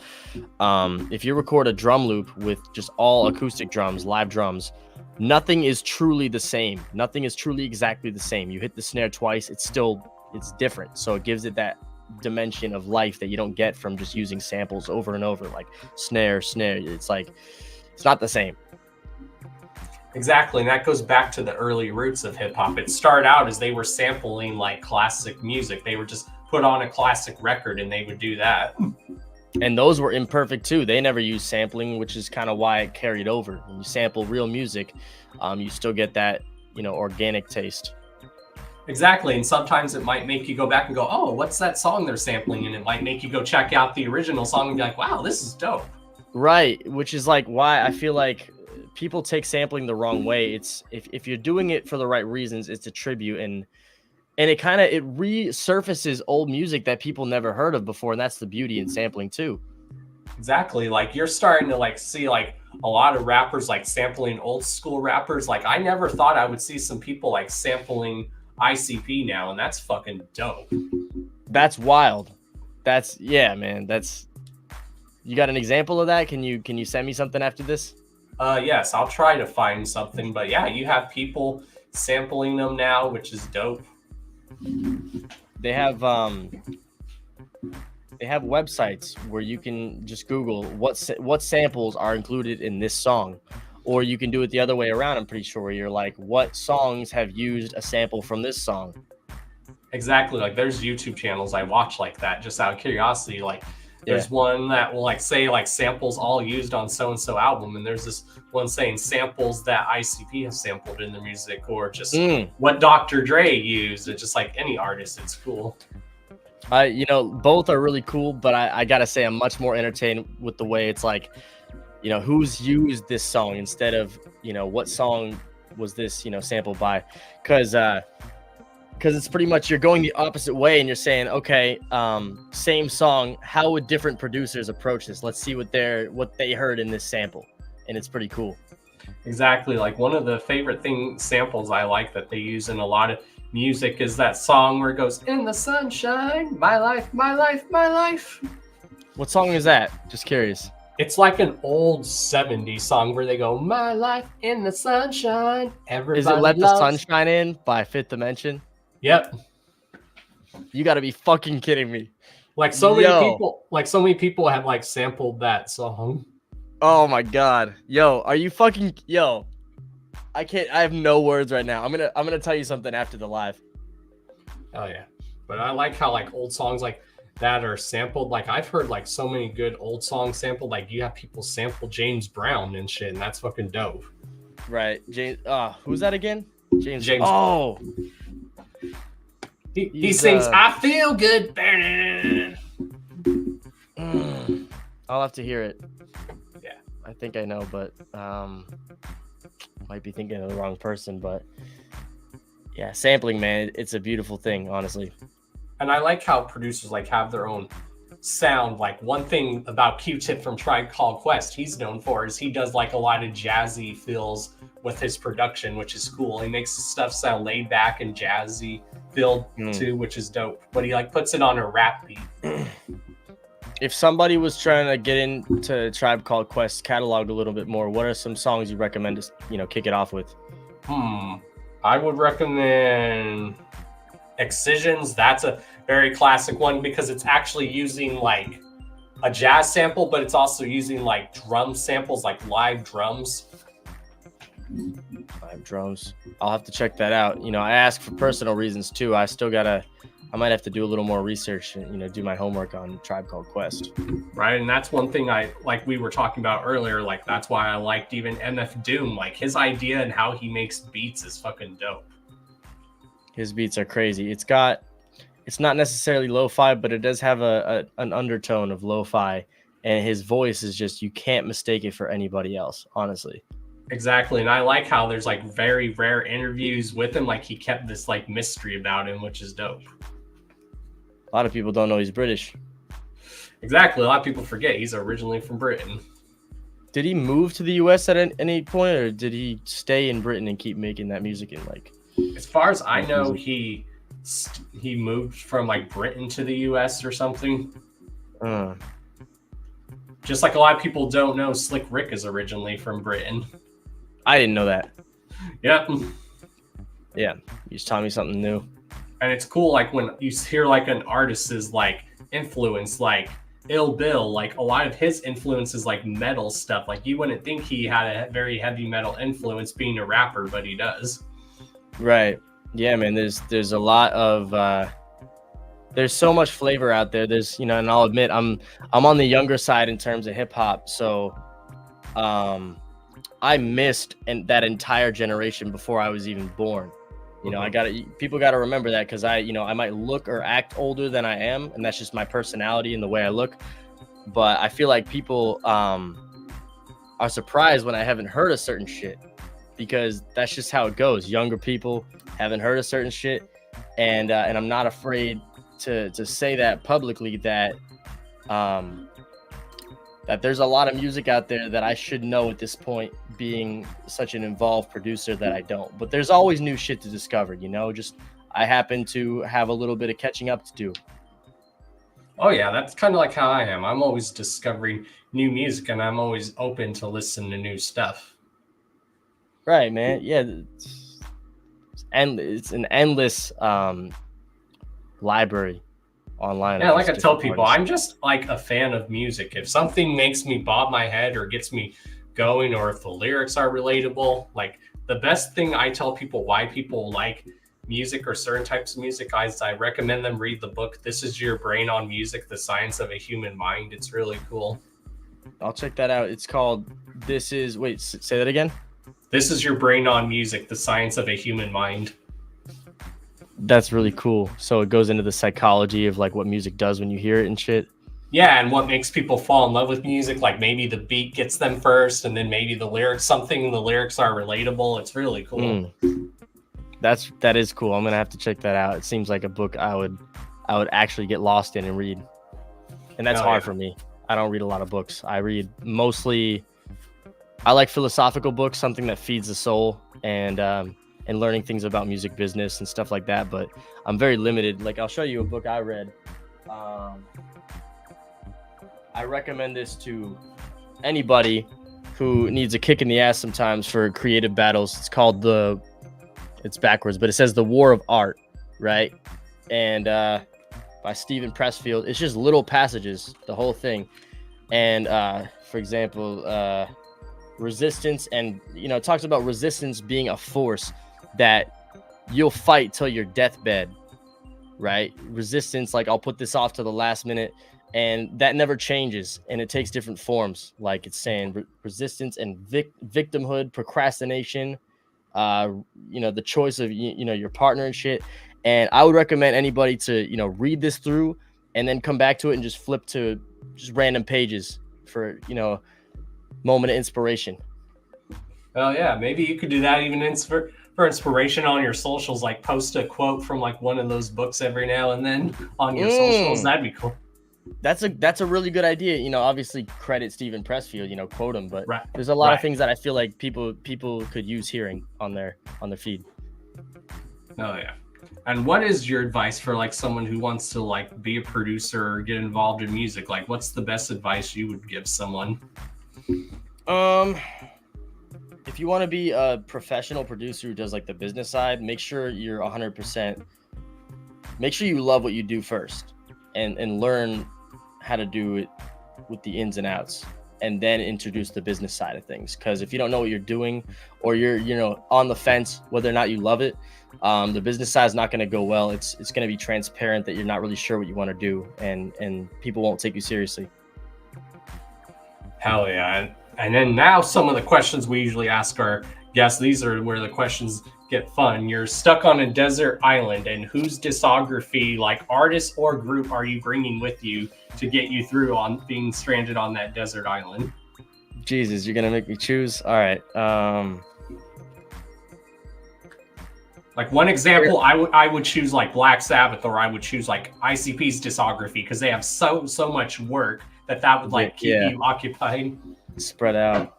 if you record a drum loop with just all acoustic drums, live drums, nothing is truly the same. Nothing is truly exactly the same. You hit the snare twice, it's different. So it gives it that dimension of life that you don't get from just using samples over and over, like snare. It's like, it's not the same. Exactly, and that goes back to the early roots of hip hop. It started out as they were sampling like classic music. They would just put on a classic record and they would do that. And those were imperfect too. They never used sampling, which is kind of why it carried over. When you sample real music, you still get that, organic taste. Exactly, and sometimes it might make you go back and go, oh, what's that song they're sampling? And it might make you go check out the original song and be like, wow, this is dope. Right, which is like why I feel like people take sampling the wrong way. It's if you're doing it for the right reasons, it's a tribute, and it resurfaces old music that people never heard of before, and that's the beauty in sampling too. Exactly, like you're starting to like see like a lot of rappers like sampling old school rappers. Like I never thought I would see some people like sampling ICP now, and that's fucking dope. That's wild. Man. You got an example of that? Can you send me something after this? Yes, I'll try to find something. But yeah, you have people sampling them now, which is dope. They have websites where you can just Google what samples are included in this song. Or you can do it the other way around, I'm pretty sure, where you're like, what songs have used a sample from this song? Exactly. Like there's YouTube channels I watch like that just out of curiosity. Like there's one that will like say like samples all used on so-and-so album. And there's this one saying samples that ICP has sampled in the music, or just what Dr. Dre used. It's just like any artist. It's cool. Both are really cool, but I gotta say I'm much more entertained with the way it's like, who's used this song instead of, what song was this, sampled by? Because it's pretty much you're going the opposite way and you're saying, okay, same song, how would different producers approach this? Let's see what they heard in this sample. And it's pretty cool. Exactly. Like one of the favorite samples I like that they use in a lot of music is that song where it goes, "In the sunshine, my life, my life, my life." What song is that? Just curious. It's like an old 70s song where they go, "My life in the sunshine." Everybody Is it Let loves... the Sunshine In by Fifth Dimension? Yep. You gotta be fucking kidding me. Like so many people have like sampled that song. Oh my god. Yo, are you fucking yo? I have no words right now. I'm gonna tell you something after the live. Oh yeah. But I like how like old songs like that are sampled. Like I've heard like so many good old songs sampled. Like you have people sample James Brown and shit, and that's fucking dope. Right. James who's that again? James. Oh. He sings I Feel Good. I'll have to hear it. Yeah. I think I know, but might be thinking of the wrong person, but yeah, sampling, man, it's a beautiful thing, honestly. And I like how producers like have their own sound. Like one thing about Q-Tip from Tribe Called Quest he's known for is he does like a lot of jazzy feels with his production, which is cool. He makes stuff sound laid back and jazzy feel too, which is dope. But he like puts it on a rap beat. If somebody was trying to get into Tribe Called Quest catalog a little bit more, what are some songs you recommend to kick it off with? I would recommend Excisions. That's a very classic one because it's actually using like a jazz sample, but it's also using like drum samples, like live drums. Live drums. I'll have to check that out. I ask for personal reasons too. I might have to do a little more research and do my homework on Tribe Called Quest. Right, and that's one thing we were talking about earlier. Like that's why I liked even MF Doom. Like his idea and how he makes beats is fucking dope. His beats are crazy. It's not necessarily lo-fi, but it does have an undertone of lo-fi, and his voice is just, you can't mistake it for anybody else, honestly. Exactly, and I like how there's like very rare interviews with him. Like he kept this like mystery about him, which is dope. A lot of people don't know he's British. Exactly, a lot of people forget he's originally from Britain. Did he move to the U.S. at any point, or did he stay in Britain and keep making that music in like? As far as I know, he moved from like Britain to the U.S. or something. Just like a lot of people don't know, Slick Rick is originally from Britain. I didn't know that. Yep. Yeah, you just taught me something new. And it's cool, like when you hear like an artist's like influence, like Ill Bill, like a lot of his influence is like metal stuff. Like you wouldn't think he had a very heavy metal influence being a rapper, but he does. Right. Yeah, man. There's a lot of there's so much flavor out there. There's and I'll admit I'm on the younger side in terms of hip hop, so I missed that entire generation before I was even born. People gotta remember that, because I might look or act older than I am, and that's just my personality and the way I look. But I feel like people are surprised when I haven't heard a certain shit, because that's just how it goes. Younger people haven't heard a certain shit, and I'm not afraid to say that publicly, that that there's a lot of music out there that I should know at this point, being such an involved producer that I don't. But there's always new shit to discover, just I happen to have a little bit of catching up to do. Oh yeah, that's kind of like how I am. I'm always discovering new music, and I'm always open to listen to new stuff. Right, man. Yeah, it's an endless library online. Yeah, like I tell people, I'm just like a fan of music. If something makes me bob my head or gets me going, or if the lyrics are relatable, like the best thing I tell people why people like music or certain types of music, I recommend them read the book This Is Your Brain on Music, The Science of a Human Mind. It's really cool. I'll check that out. It's called say that again. This Is Your Brain on Music, The Science of a Human Mind. That's really cool. So it goes into the psychology of like what music does when you hear it and shit. Yeah, and what makes people fall in love with music. Like maybe the beat gets them first, and then maybe the lyrics are relatable. It's really cool. That is cool. I'm gonna have to check that out. It seems like a book I would actually get lost in and read. And that's hard for me. I don't read a lot of books. I read mostly I like philosophical books, something that feeds the soul, and learning things about music business and stuff like that. But I'm very limited. Like, I'll show you a book I read. I recommend this to anybody who needs a kick in the ass sometimes for creative battles. It's called it's backwards, but it says The War of Art, right? And by Stephen Pressfield. It's just little passages, the whole thing. And for example, resistance, and it talks about resistance being a force that you'll fight till your deathbed, right? Resistance, like, I'll put this off to the last minute, and that never changes, and it takes different forms. Like, it's saying resistance and victimhood, procrastination, the choice of your partner and shit. And I would recommend anybody to read this through and then come back to it and just flip to just random pages for moment of inspiration. Oh yeah, maybe you could do that even for inspiration on your socials, like post a quote from like one of those books every now and then on your socials. That'd be cool. That's a really good idea. Obviously credit Stephen Pressfield, quote him, but there's a lot of things that I feel like people could use hearing on their feed. Oh yeah. And what is your advice for like someone who wants to like be a producer or get involved in music? Like, what's the best advice you would give someone? If you want to be a professional producer who does like the business side, make sure you're 100%. Make sure you love what you do first, and learn how to do it with the ins and outs, and then introduce the business side of things. Because if you don't know what you're doing, or you're on the fence whether or not you love it, the business side is not going to go well. It's going to be transparent that you're not really sure what you want to do, and people won't take you seriously. Hell yeah. And then now some of the questions we usually ask our guests, these are where the questions get fun. You're stuck on a desert island, and whose discography, like artist or group, are you bringing with you to get you through on being stranded on that desert island? Jesus, you're going to make me choose? All right. Like one example, I would choose like Black Sabbath, or I would choose like ICP's discography, because they have so much work that would like keep you occupied. Spread out.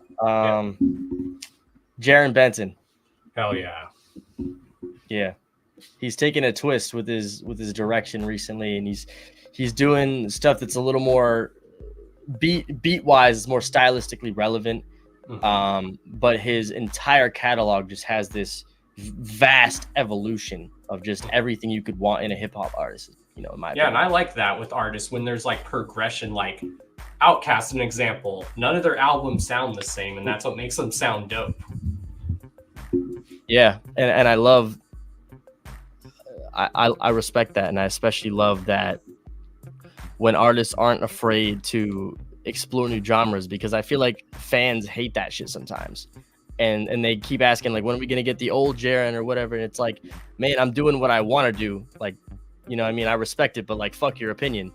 Jaron Benton. Hell yeah. Yeah. He's taken a twist with his direction recently, and he's doing stuff that's a little more beat wise, is more stylistically relevant. But his entire catalog just has this vast evolution of just everything you could want in a hip hop artist, in my opinion. And I like that with artists when there's like progression. Like Outkast, an example, none of their albums sound the same, and that's what makes them sound dope. Yeah, and I love, I respect that, and I especially love that when artists aren't afraid to explore new genres, because I feel like fans hate that shit sometimes. And they keep asking, like, when are we going to get the old Jaron or whatever? And it's like, man, I'm doing what I want to do. Like, I respect it, but like, fuck your opinion,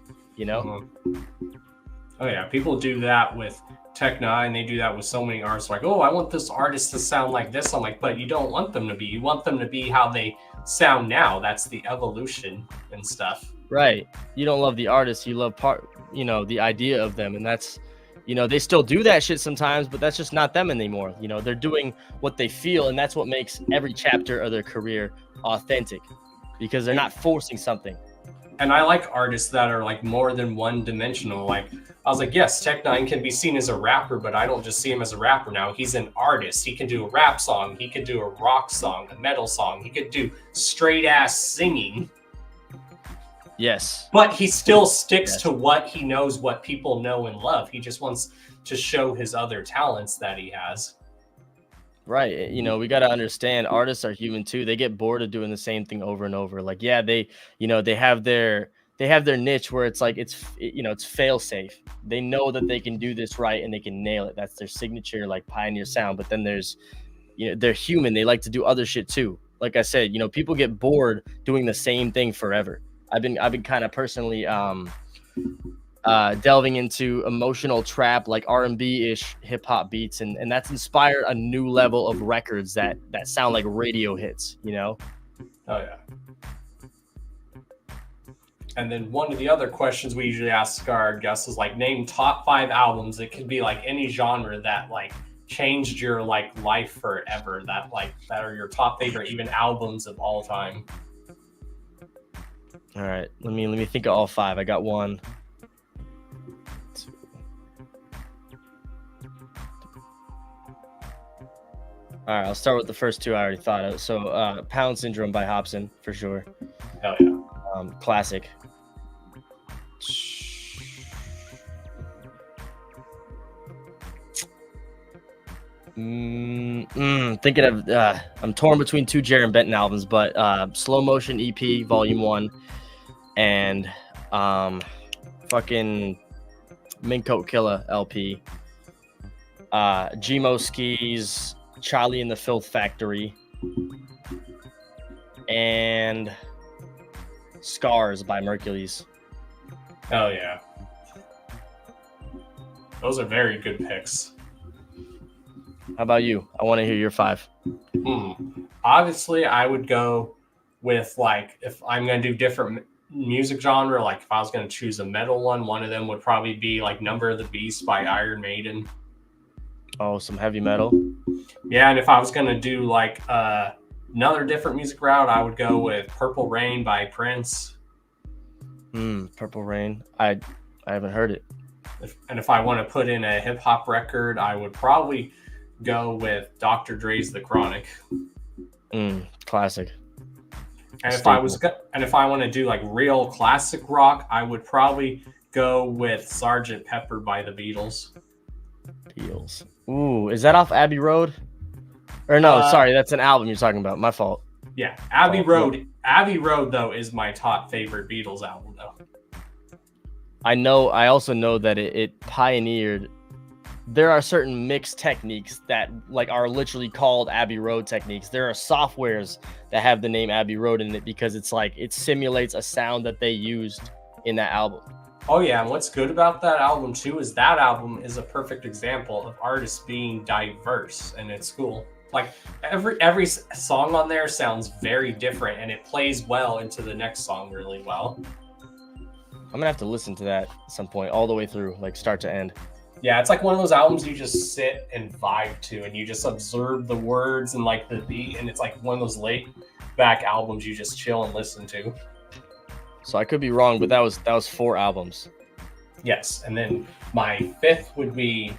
Oh yeah, people do that with Tech Nine. They do that with so many artists. Like, oh, I want this artist to sound like this. I'm like, but you don't want them to be. You want them to be how they sound now. That's the evolution and stuff. Right. You don't love the artist. You love the idea of them. And that's, they still do that shit sometimes, but that's just not them anymore. They're doing what they feel, and that's what makes every chapter of their career authentic, because they're not forcing something. And I like artists that are like more than one dimensional. Like, I was like, yes, Tech Nine can be seen as a rapper, but I don't just see him as a rapper now. He's an artist. He can do a rap song. He could do a rock song, a metal song. He could do straight ass singing. Yes. But he still sticks to what he knows, what people know and love. He just wants to show his other talents that he has. Right. We got to understand, artists are human too. They get bored of doing the same thing over and over. Like, yeah, they have their niche where it's like, it's fail safe. They know that they can do this right and they can nail it. That's their signature, like, pioneer sound. But then there's, they're human. They like to do other shit too. Like I said, people get bored doing the same thing forever. I've been kind of personally delving into emotional trap, like R&B-ish hip hop beats, and that's inspired a new level of records that sound like radio hits, Oh yeah. And then one of the other questions we usually ask our guests is like, name top 5 albums. It could be like any genre that like changed your like life forever, that are your top favorite even albums of all time? All right, let me think of all 5. I got 1, 2. All right, I'll start with the first 2 I already thought of. So, Pound Syndrome by Hobson for sure. Hell yeah. Classic. Thinking of I'm torn between 2 Jaron Benton albums, but Slow Motion EP Volume 1 and fucking Mincoat Killer LP. Gmo Skis, Charlie and the Filth Factory, and Scars by Mercules. Hell yeah. Those are very good picks. How about you? I want to hear your 5. Obviously, I would go with, like, if I'm going to do different music genre, like if I was going to choose a metal one of them would probably be like Number of the Beast by Iron Maiden. Oh, some heavy metal. Yeah, and if I was going to do like another different music route, I would go with Purple Rain by Prince. Purple Rain. I haven't heard it. If I want to put in a hip hop record, I would probably go with Dr. Dre's The Chronic. Classic. And if I want to do like real classic rock, I would probably go with Sgt. Pepper by the Beatles. Beatles. Ooh, is that off Abbey Road? Or no, sorry, that's an album you're talking about. My fault. Yeah, Abbey Road. Yeah. Abbey Road though is my top favorite Beatles album though. I also know that it pioneered. There are certain mix techniques that like are literally called Abbey Road techniques. There are softwares that have the name Abbey Road in it because it's like it simulates a sound that they used in that album. Oh yeah, and what's good about that album too is that album is a perfect example of artists being diverse, and it's cool. Like every song on there sounds very different, and it plays well into the next song really well. I'm gonna have to listen to that at some point, all the way through, like start to end. Yeah, it's like one of those albums you just sit and vibe to, and you just observe the words and like the beat, and it's like one of those laid back albums you just chill and listen to. So I could be wrong, but that was 4 albums. Yes, and then my 5th would be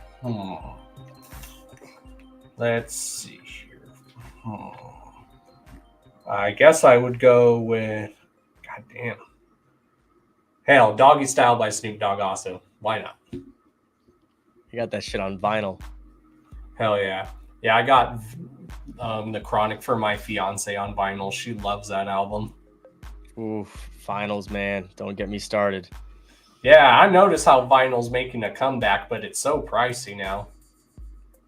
let's see here. I guess I would go with goddamn. Hell, Doggy Style by Snoop Dogg also. Why not? You got that shit on vinyl. Hell yeah. Yeah, I got The Chronic for my fiance on vinyl. She loves that album. Oof, vinyls, man. Don't get me started. Yeah, I noticed how vinyl's making a comeback, but it's so pricey now.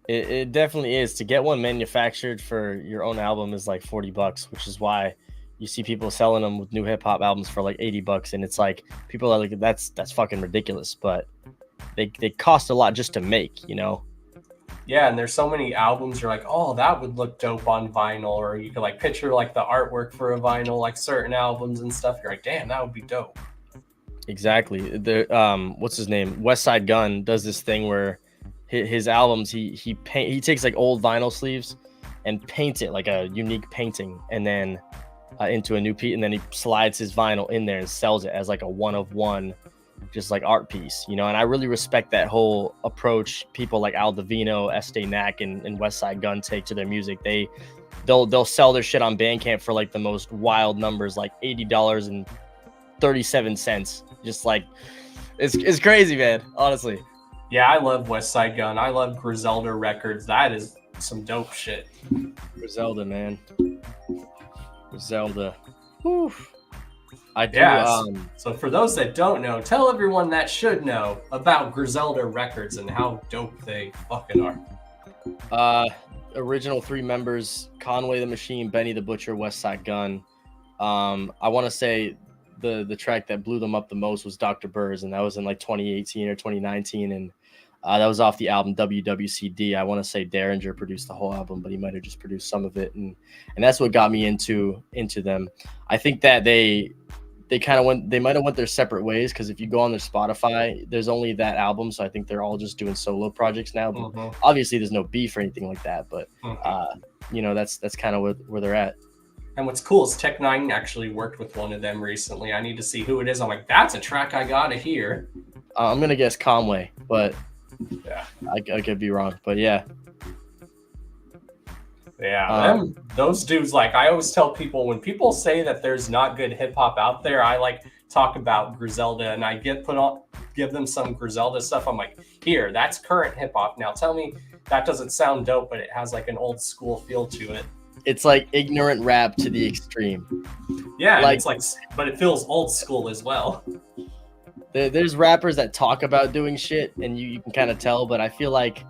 It definitely is. To get one manufactured for your own album is like $40, which is why you see people selling them with new hip hop albums for like $80, and it's like people are like, that's fucking ridiculous, but they cost a lot just to make, you know. Yeah, and there's so many albums you're like, oh, that would look dope on vinyl, or you could like picture like the artwork for a vinyl, like certain albums and stuff. You're like, damn, that would be dope. Exactly. The what's his name? West Side Gun does this thing where his albums he takes like old vinyl sleeves and paints it like a unique painting, and then into a new piece, and then he slides his vinyl in there and sells it as like a one of one, just like art piece, you know. And I really respect that whole approach people like Al Divino, Estee Knack, and West Side Gun take to their music. They'll sell their shit on Bandcamp for like the most wild numbers, like $80.37. Just like it's crazy, man, honestly. Yeah, I love West Side Gun. I love Griselda Records. That is some dope shit. Griselda, man. Griselda. Whew. I do. Yeah, so for those that don't know, tell everyone that should know about Griselda Records and how dope they fucking are. Original 3 members: Conway the Machine, Benny the Butcher, West Side Gun. I want to say the track that blew them up the most was Dr. Burrs, and that was in like 2018 or 2019, and that was off the album WWCD. I want to say Derringer produced the whole album, but he might have just produced some of it, and that's what got me into them. I think that they they might have went their separate ways, because if you go on their Spotify, there's only that album, so I think they're all just doing solo projects now. But obviously there's no beef or anything like that, but you know, that's kind of where they're at. And what's cool is Tech Nine actually worked with one of them recently. I need to see who it is. I'm like, that's a track I gotta hear. I'm gonna guess Conway, but yeah, I could be wrong, but yeah. Yeah, those dudes, like, I always tell people, when people say that there's not good hip hop out there, I like talk about Griselda, and I give them some Griselda stuff. I'm like, here, that's current hip hop. Now tell me that doesn't sound dope, but it has like an old school feel to it. It's like ignorant rap to the extreme. Yeah, like, it's like, but it feels old school as well. There's rappers that talk about doing shit, and you can kind of tell, but I feel like,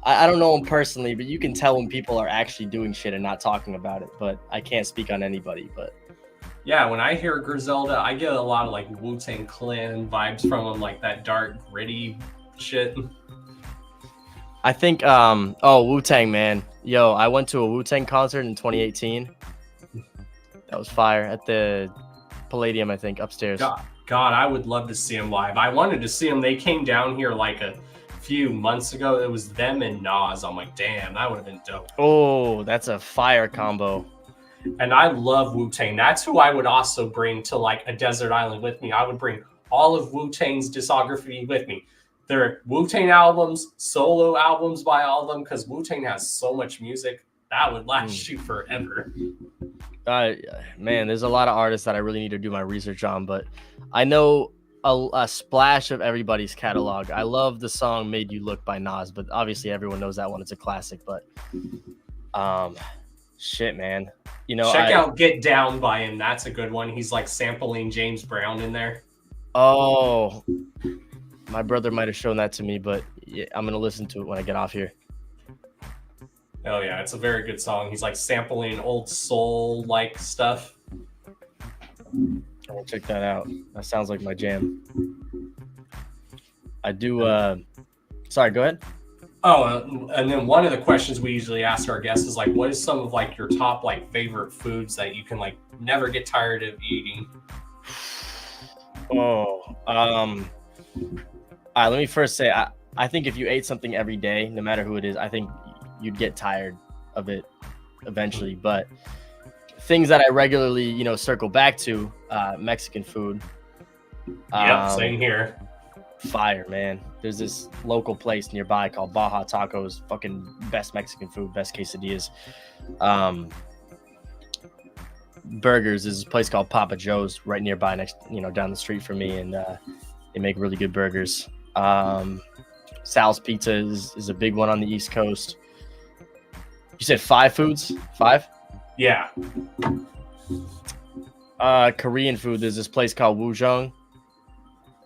I don't know them personally, but you can tell when people are actually doing shit and not talking about it. But I can't speak on anybody. But yeah, when I hear Griselda, I get a lot of like Wu-Tang Clan vibes from them, like that dark, gritty shit. I think, Wu-Tang, man. Yo, I went to a Wu-Tang concert in 2018. That was fire at the Palladium, I think, upstairs. God, I would love to see them live. I wanted to see them. They came down here like a few months ago. It was them and Nas. I'm like, damn, that would have been dope. Oh, that's a fire combo. And I love Wu-Tang. That's who I would also bring to like a desert island with me. I would bring all of Wu-Tang's discography with me. Their Wu-Tang albums, solo albums by all of them, because Wu-Tang has so much music that would last you forever. Man, there's a lot of artists that I really need to do my research on, but I know a splash of everybody's catalog. I love the song "Made You Look" by Nas, but obviously everyone knows that one. It's a classic. But shit, man, you know, check out "Get Down" by him. That's a good one. He's like sampling James Brown in there. Oh, my brother might have shown that to me, but yeah, I'm gonna listen to it when I get off here. Oh yeah, it's a very good song. He's like sampling old soul like stuff. I'll check that out. That sounds like my jam. I do. Sorry, go ahead. Oh, and then one of the questions we usually ask our guests is like, what is some of like your top like favorite foods that you can like never get tired of eating? Oh, all right, let me first say, I think if you ate something every day, no matter who it is, I think you'd get tired of it eventually. But things that I regularly, you know, circle back to, Mexican food. Yep, same here. Fire, man. There's this local place nearby called Baja Tacos. Fucking best Mexican food, best quesadillas. Burgers, there's this place called Papa Joe's right nearby, next, you know, down the street from me, and they make really good burgers. Sal's Pizza is a big one on the East Coast. You said 5 foods? 5? Yeah. Korean food, there's this place called Wujong,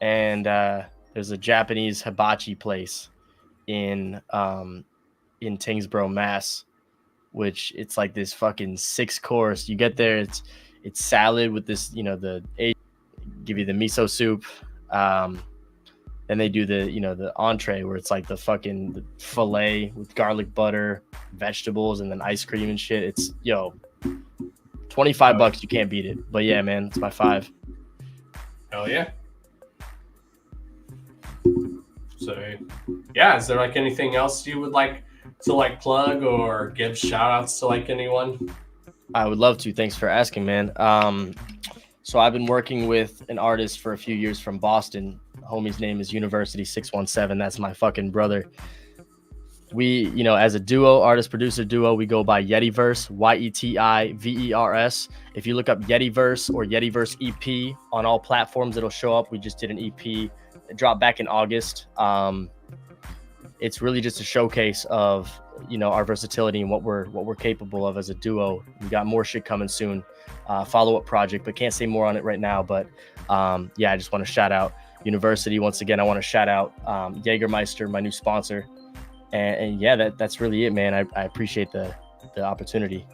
and there's a Japanese hibachi place in Tingsboro, Mass, which it's like this fucking 6-course. You get there, it's salad with this, you know, give you the miso soup. Then they do the entree where it's like the filet with garlic butter, vegetables, and then ice cream and shit. It's $25. You can't beat it. But yeah, man, it's my 5. Hell yeah. So yeah, is there like anything else you would like to like plug or give shout outs to like anyone? I would love to. Thanks for asking, man. So I've been working with an artist for a few years from Boston. Homie's name is University 617. That's my fucking brother. We, you know, as a duo, artist-producer duo, we go by Yetiverse, YETIVERS. If you look up Yetiverse or Yetiverse EP on all platforms, it'll show up. We just did an EP. It dropped back in August. It's really just a showcase of, you know, our versatility and what we're capable of as a duo. We got more shit coming soon. Follow-up project, but can't say more on it right now. But yeah, I just want to shout out University once again. I want to shout out Jägermeister, my new sponsor, and yeah, that's really it, man. I appreciate the opportunity.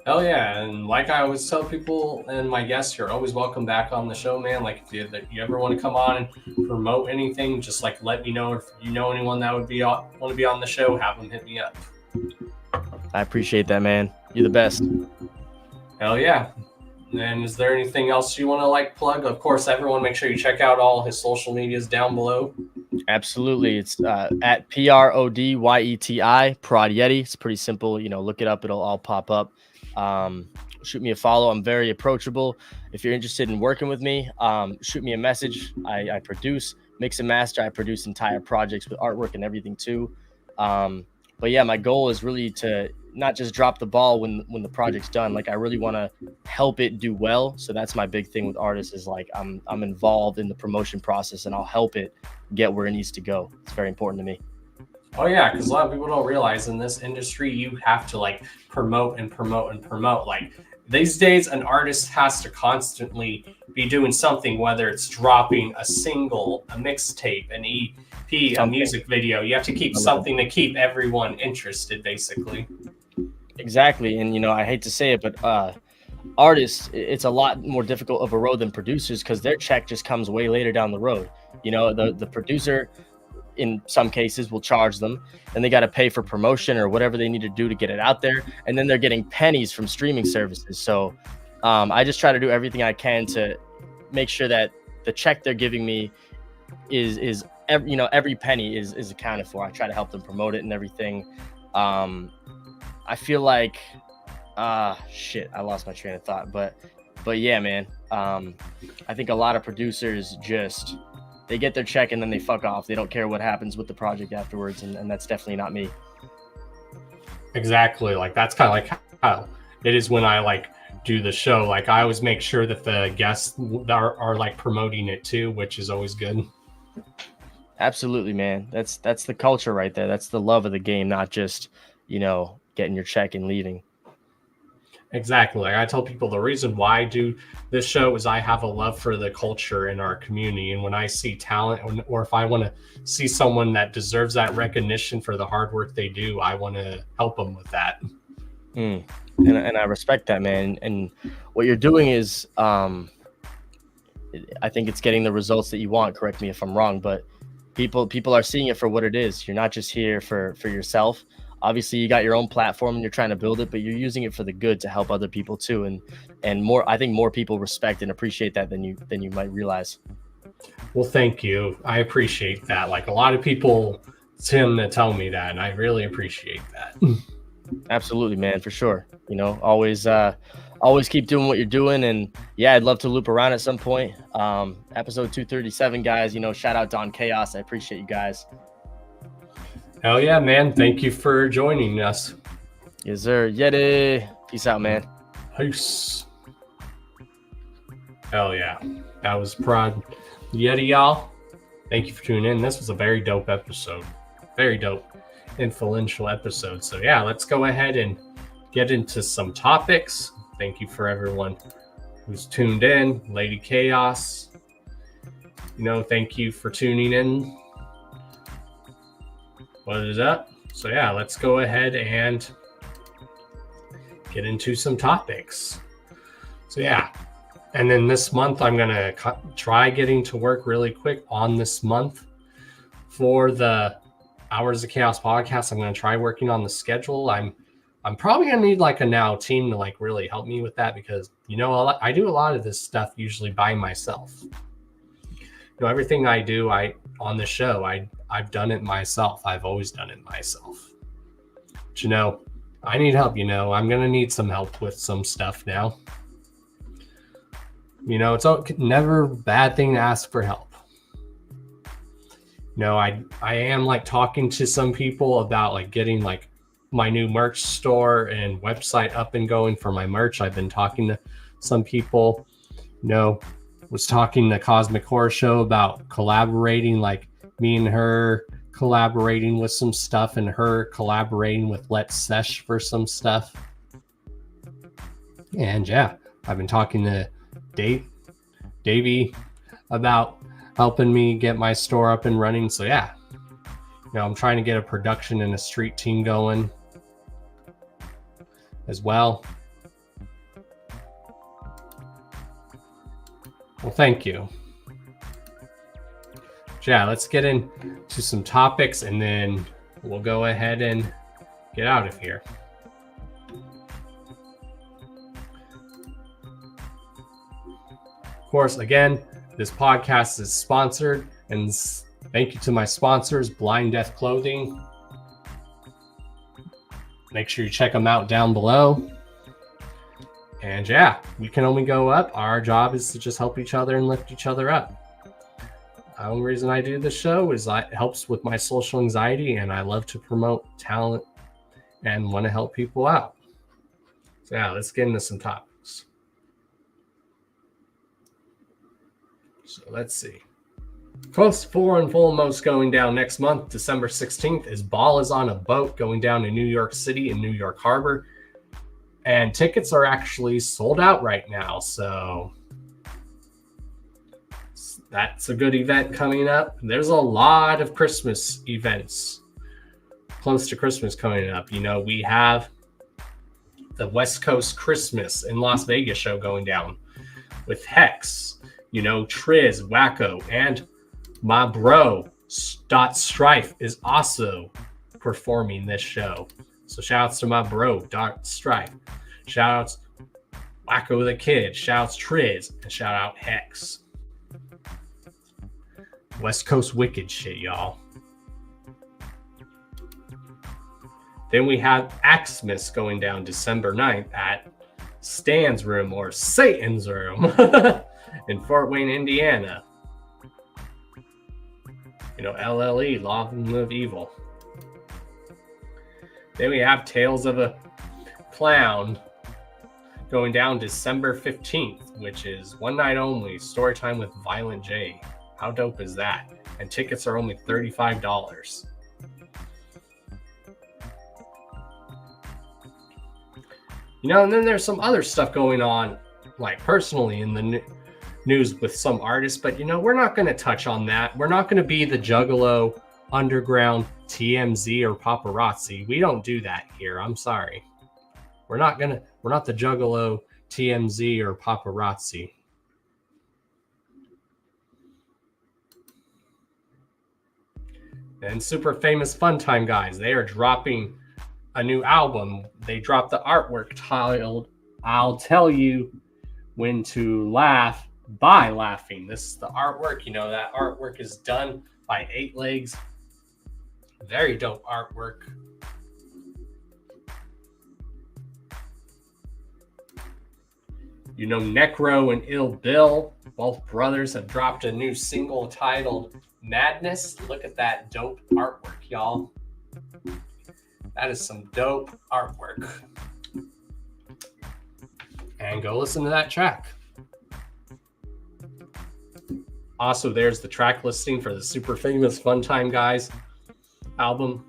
Hell yeah, and like I always tell people and my guests, you're always welcome back on the show, man. Like if you ever want to come on and promote anything, just like let me know. If you know anyone that would want to be on the show, have them hit me up. I appreciate that, man. You're the best. Hell yeah. And is there anything else you want to like plug? Of course, everyone, make sure you check out all his social medias down below. Absolutely. It's at PRODYETI, Prod Yeti. It's pretty simple. Look it up. It'll all pop up. Shoot me a follow. I'm very approachable. If you're interested in working with me, shoot me a message. I produce, mix and master. I produce entire projects with artwork and everything too. But yeah, my goal is really to not just drop the ball when the project's done. Like, I really want to help it do well. So that's my big thing with artists, is like I'm involved in the promotion process, and I'll help it get where it needs to go. It's very important to me. Oh yeah, because a lot of people don't realize in this industry you have to like promote and promote and promote. Like these days, an artist has to constantly be doing something, whether it's dropping a single, a mixtape, an EP, a music video. You have to keep something to keep everyone interested, basically. Exactly. And I hate to say it, but artists, it's a lot more difficult of a road than producers, because their check just comes way later down the road. The producer in some cases will charge them, and they got to pay for promotion or whatever they need to do to get it out there, and then they're getting pennies from streaming services. So I just try to do everything I can to make sure that the check they're giving me is every penny is accounted for. I try to help them promote it and everything. I feel like I lost my train of thought, but yeah, man. I think a lot of producers just, they get their check and then they fuck off. They don't care what happens with the project afterwards, and that's definitely not me. Exactly. Like that's kind of like how it is when I like do the show. Like I always make sure that the guests are like promoting it too, which is always good. Absolutely, man. That's the culture right there. That's the love of the game, not just getting your check and leaving. Exactly. Like I tell people, the reason why I do this show is I have a love for the culture in our community. And when I see talent, or if I want to see someone that deserves that recognition for the hard work they do, I want to help them with that. And I respect that, man. And what you're doing is, I think it's getting the results that you want. Correct me if I'm wrong, but people are seeing it for what it is. You're not just here for yourself. Obviously, you got your own platform and you're trying to build it, but you're using it for the good to help other people too. And more, I think more people respect and appreciate that than you might realize. Well, thank you. I appreciate that. Like a lot of people tend to tell me that, and I really appreciate that. Absolutely, man, for sure. Always keep doing what you're doing. And yeah, I'd love to loop around at some point. Episode 237, guys, shout out Don Chaos. I appreciate you guys. Hell yeah, man. Thank you for joining us. Yes, sir. Yetiii. Peace out, man. Peace. Hell yeah. That was Prod Yetiii, y'all. Thank you for tuning in. This was a very dope episode. Very dope, influential episode. So yeah, let's go ahead and get into some topics. Thank you for everyone who's tuned in. Lady Chaos, thank you for tuning in. What is up? So yeah, let's go ahead and get into some topics. So yeah, and then this month I'm gonna try getting to work really quick on this month for the Hours of Chaos podcast. I'm gonna try working on the schedule. I'm probably gonna need like a now team to like really help me with that, because I do a lot of this stuff usually by myself. Everything I do on the show, I've done it myself. I've always done it myself. But I need help. I'm gonna need some help with some stuff now. It's never a bad thing to ask for help. I am like talking to some people about like getting like my new merch store and website up and going for my merch. I've been talking to some people, was talking to Cosmic Horror Show about collaborating, like me and her collaborating with some stuff and her collaborating with Let's Sesh for some stuff. And yeah, I've been talking to Davey about helping me get my store up and running. So yeah, I'm trying to get a production and a street team going as well. Well, thank you. Yeah, let's get into some topics and then we'll go ahead and get out of here. course, again, this podcast is sponsored, and thank you to my sponsors, Blind Death Clothing. Make sure you check them out down below. And yeah, we can only go up. Our job is to just help each other and lift each other up. The only reason I do this show is it helps with my social anxiety, and I love to promote talent and want to help people out. So yeah, let's get into some topics. So let's see. First and foremost going down next month, December 16th, is Ball is on a Boat going down to New York City and New York Harbor. And tickets are actually sold out right now. So that's a good event coming up. There's a lot of Christmas events close to Christmas coming up. You know, we have the West Coast Christmas in Las Vegas show going down with Hex, you know, Triz, Wacko, and my bro, Dot Strife, is also performing this show. So shout outs to my bro, Dot Strife. Shout outs Wacko the Kid. Shout outs Triz. And shout out Hex. West Coast Wicked shit, y'all. Then we have Axmas going down December 9th at Stan's Room, or Satan's Room, in Fort Wayne, Indiana. You know, LLE, Law of Evil. Then we have Tales of a Clown going down December 15th, which is one night only, story time with Violent J. How dope is that? And tickets are only $35. You know, and then there's some other stuff going on, like personally in the news with some artists, but you know, we're not going to touch on that. We're not going to be the Juggalo, Underground, TMZ, or Paparazzi. We don't do that here. I'm sorry. We're not the Juggalo, TMZ, or Paparazzi. And Super Famous Fun Time guys, they are dropping a new album. They dropped the artwork titled I'll Tell You When to Laugh by Laughing. This is the artwork. You know, that artwork is done by 8 Legs. Very dope artwork. You know, Necro and Ill Bill, both brothers, have dropped a new single titled Madness. Look at that dope artwork, y'all. That is some dope artwork. And go listen to that track. Also, there's the track listing for the Super Famous Fun Time Guys album.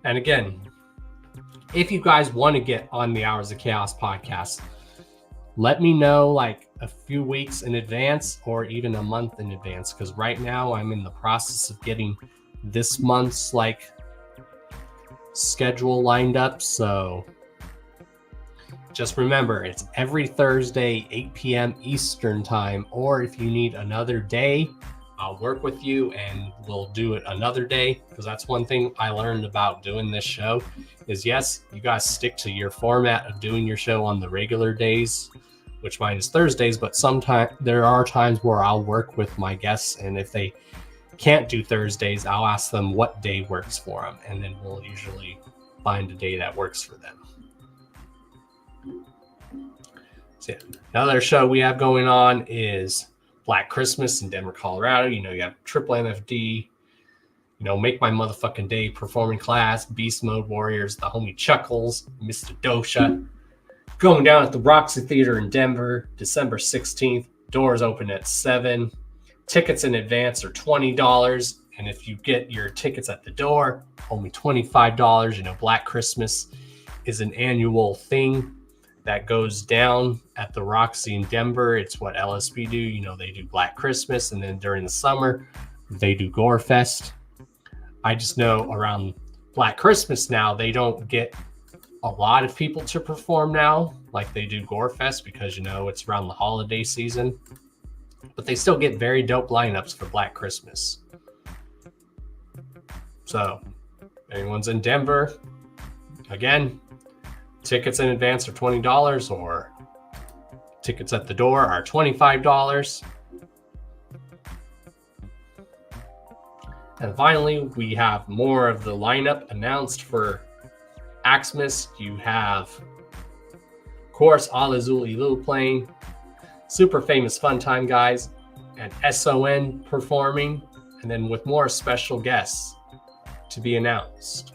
And again, if you guys want to get on the Hours of Chaos podcast, let me know like a few weeks in advance or even a month in advance, because right now I'm in the process of getting this month's like schedule lined up. So just remember, it's every Thursday, 8 p.m. Eastern time, or if you need another day, I'll work with you and we'll do it another day, because that's one thing I learned about doing this show is, yes, you guys stick to your format of doing your show on the regular days, which mine is Thursdays, but sometimes there are times where I'll work with my guests, and if they can't do Thursdays, I'll ask them what day works for them, and then we'll usually find a day that works for them. So yeah, another show we have going on is Black Christmas in Denver, Colorado. You know, you have Triple MFD, you know, Make My Motherfucking Day, Performing Class, Beast Mode Warriors, the homie Chuckles, Mr. Dosha. Going down at the Roxy Theater in Denver, December 16th. Doors open at 7. Tickets in advance are $20. And if you get your tickets at the door, only $25. You know, Black Christmas is an annual thing that goes down at the Roxy in Denver. It's what LSP do. You know, they do Black Christmas, and then during the summer, they do Gore Fest. I just know around Black Christmas now, they don't get a lot of people to perform now like they do Gore Fest, because, you know, it's around the holiday season. But they still get very dope lineups for Black Christmas. So, anyone's in Denver, again, tickets in advance are $20, or Tickets at the door are $25. And finally, we have more of the lineup announced for Axmas. You have, of course, Alazul Ilu playing, Super Famous Fun Time Guys, and SON performing, and then with more special guests to be announced.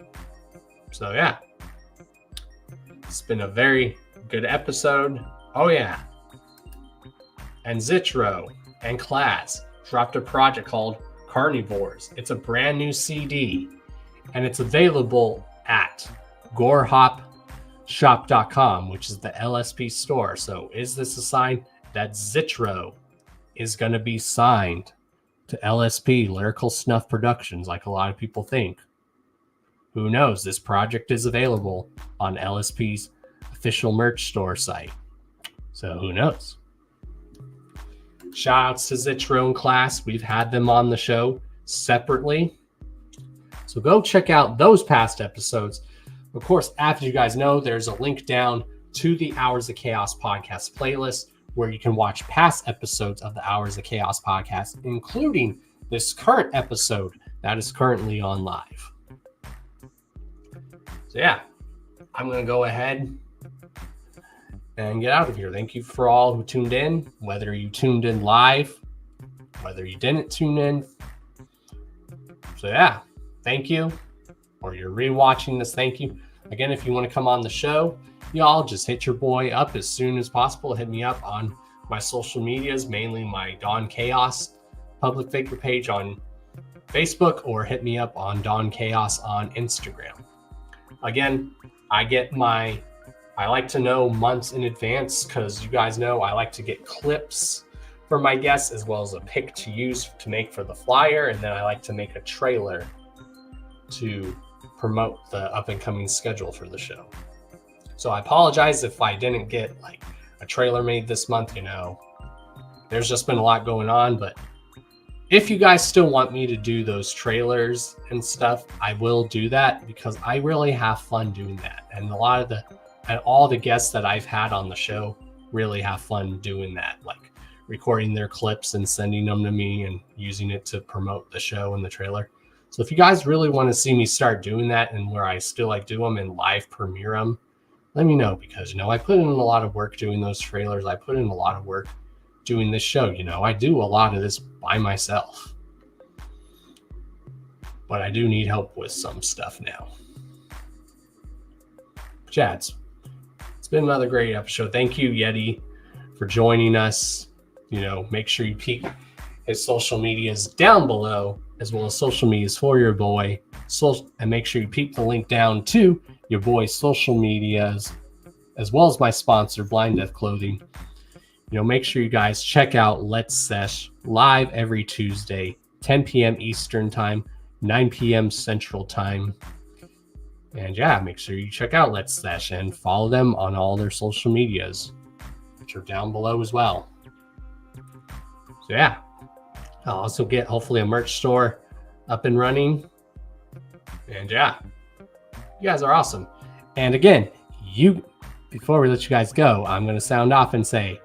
So yeah, it's been a very good episode. Oh yeah. And Zitro and Class dropped a project called Carnivores. It's a brand new CD, and it's available at gorehopshop.com, which is the LSP store. So is this a sign that Zitro is going to be signed to LSP, Lyrical Snuff Productions, like a lot of people think? Who knows? This project is available on LSP's official merch store site. So who knows? Shout outs to Zitro and Class. We've had them on the show separately. So go check out those past episodes. Of course, after you guys know, there's a link down to the Hours of Chaos podcast playlist where you can watch past episodes of the Hours of Chaos podcast, including this current episode that is currently on live. So yeah, I'm going to go ahead and get out of here. Thank you for all who tuned in, whether you tuned in live, whether you didn't tune in. So yeah, thank you. Or you're rewatching this, thank you. Again, if you want to come on the show, y'all just hit your boy up as soon as possible. Hit me up on my social medias, mainly my Don Chaos public figure page on Facebook, or hit me up on Don Chaos on Instagram. Again, I like to know months in advance, because you guys know I like to get clips for my guests as well as a pic to use to make for the flyer, and then I like to make a trailer to promote the up and coming schedule for the show. So I apologize if I didn't get like a trailer made this month. There's just been a lot going on, but if you guys still want me to do those trailers and stuff, I will do that, because I really have fun doing that. And all the guests that I've had on the show really have fun doing that, like recording their clips and sending them to me and using it to promote the show and the trailer. So if you guys really want to see me start doing that, and where I still like do them and live premiere them, let me know, because I put in a lot of work doing those trailers. I put in a lot of work doing this show. I do a lot of this by myself, but I do need help with some stuff now. But yeah, it's been another great episode. Thank you, Yetiii, for joining us. Make sure you peek his social medias down below, as well as social medias for your boy. And make sure you peek the link down to your boy's social medias, as well as my sponsor, Blind Death Clothing. Make sure you guys check out Let's Sesh live every Tuesday, 10 p.m. Eastern Time, 9 p.m. Central Time. And yeah, make sure you check out Let's Sesh and follow them on all their social medias, which are down below as well. So yeah, I'll also get hopefully a merch store up and running. And yeah, you guys are awesome. And again, before we let you guys go, I'm going to sound off and say,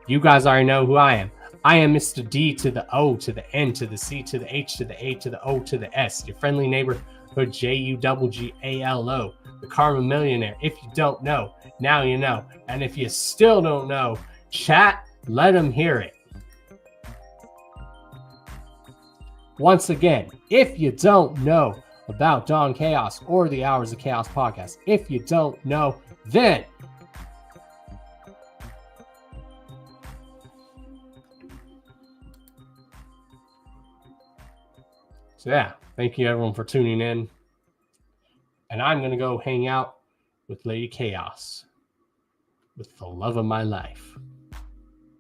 you guys already know who I am. I am Mr. D to the O to the N to the C to the H to the A to the O to the S, your friendly neighborhood JUGGALO, the Karma Millionaire. If you don't know, now you know. And if you still don't know, chat, let them hear it. Once again, if you don't know about Don Chaos or the Hours of Chaos podcast, if you don't know, then so yeah, thank you everyone for tuning in. And I'm going to go hang out with Lady Chaos, with the love of my life.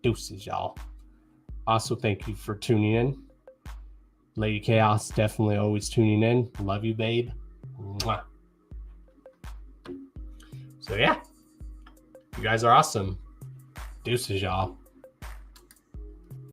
Deuces, y'all. Also, thank you for tuning in. Lady Chaos, definitely always tuning in. Love you, babe. Mwah. So yeah, you guys are awesome. Deuces, y'all.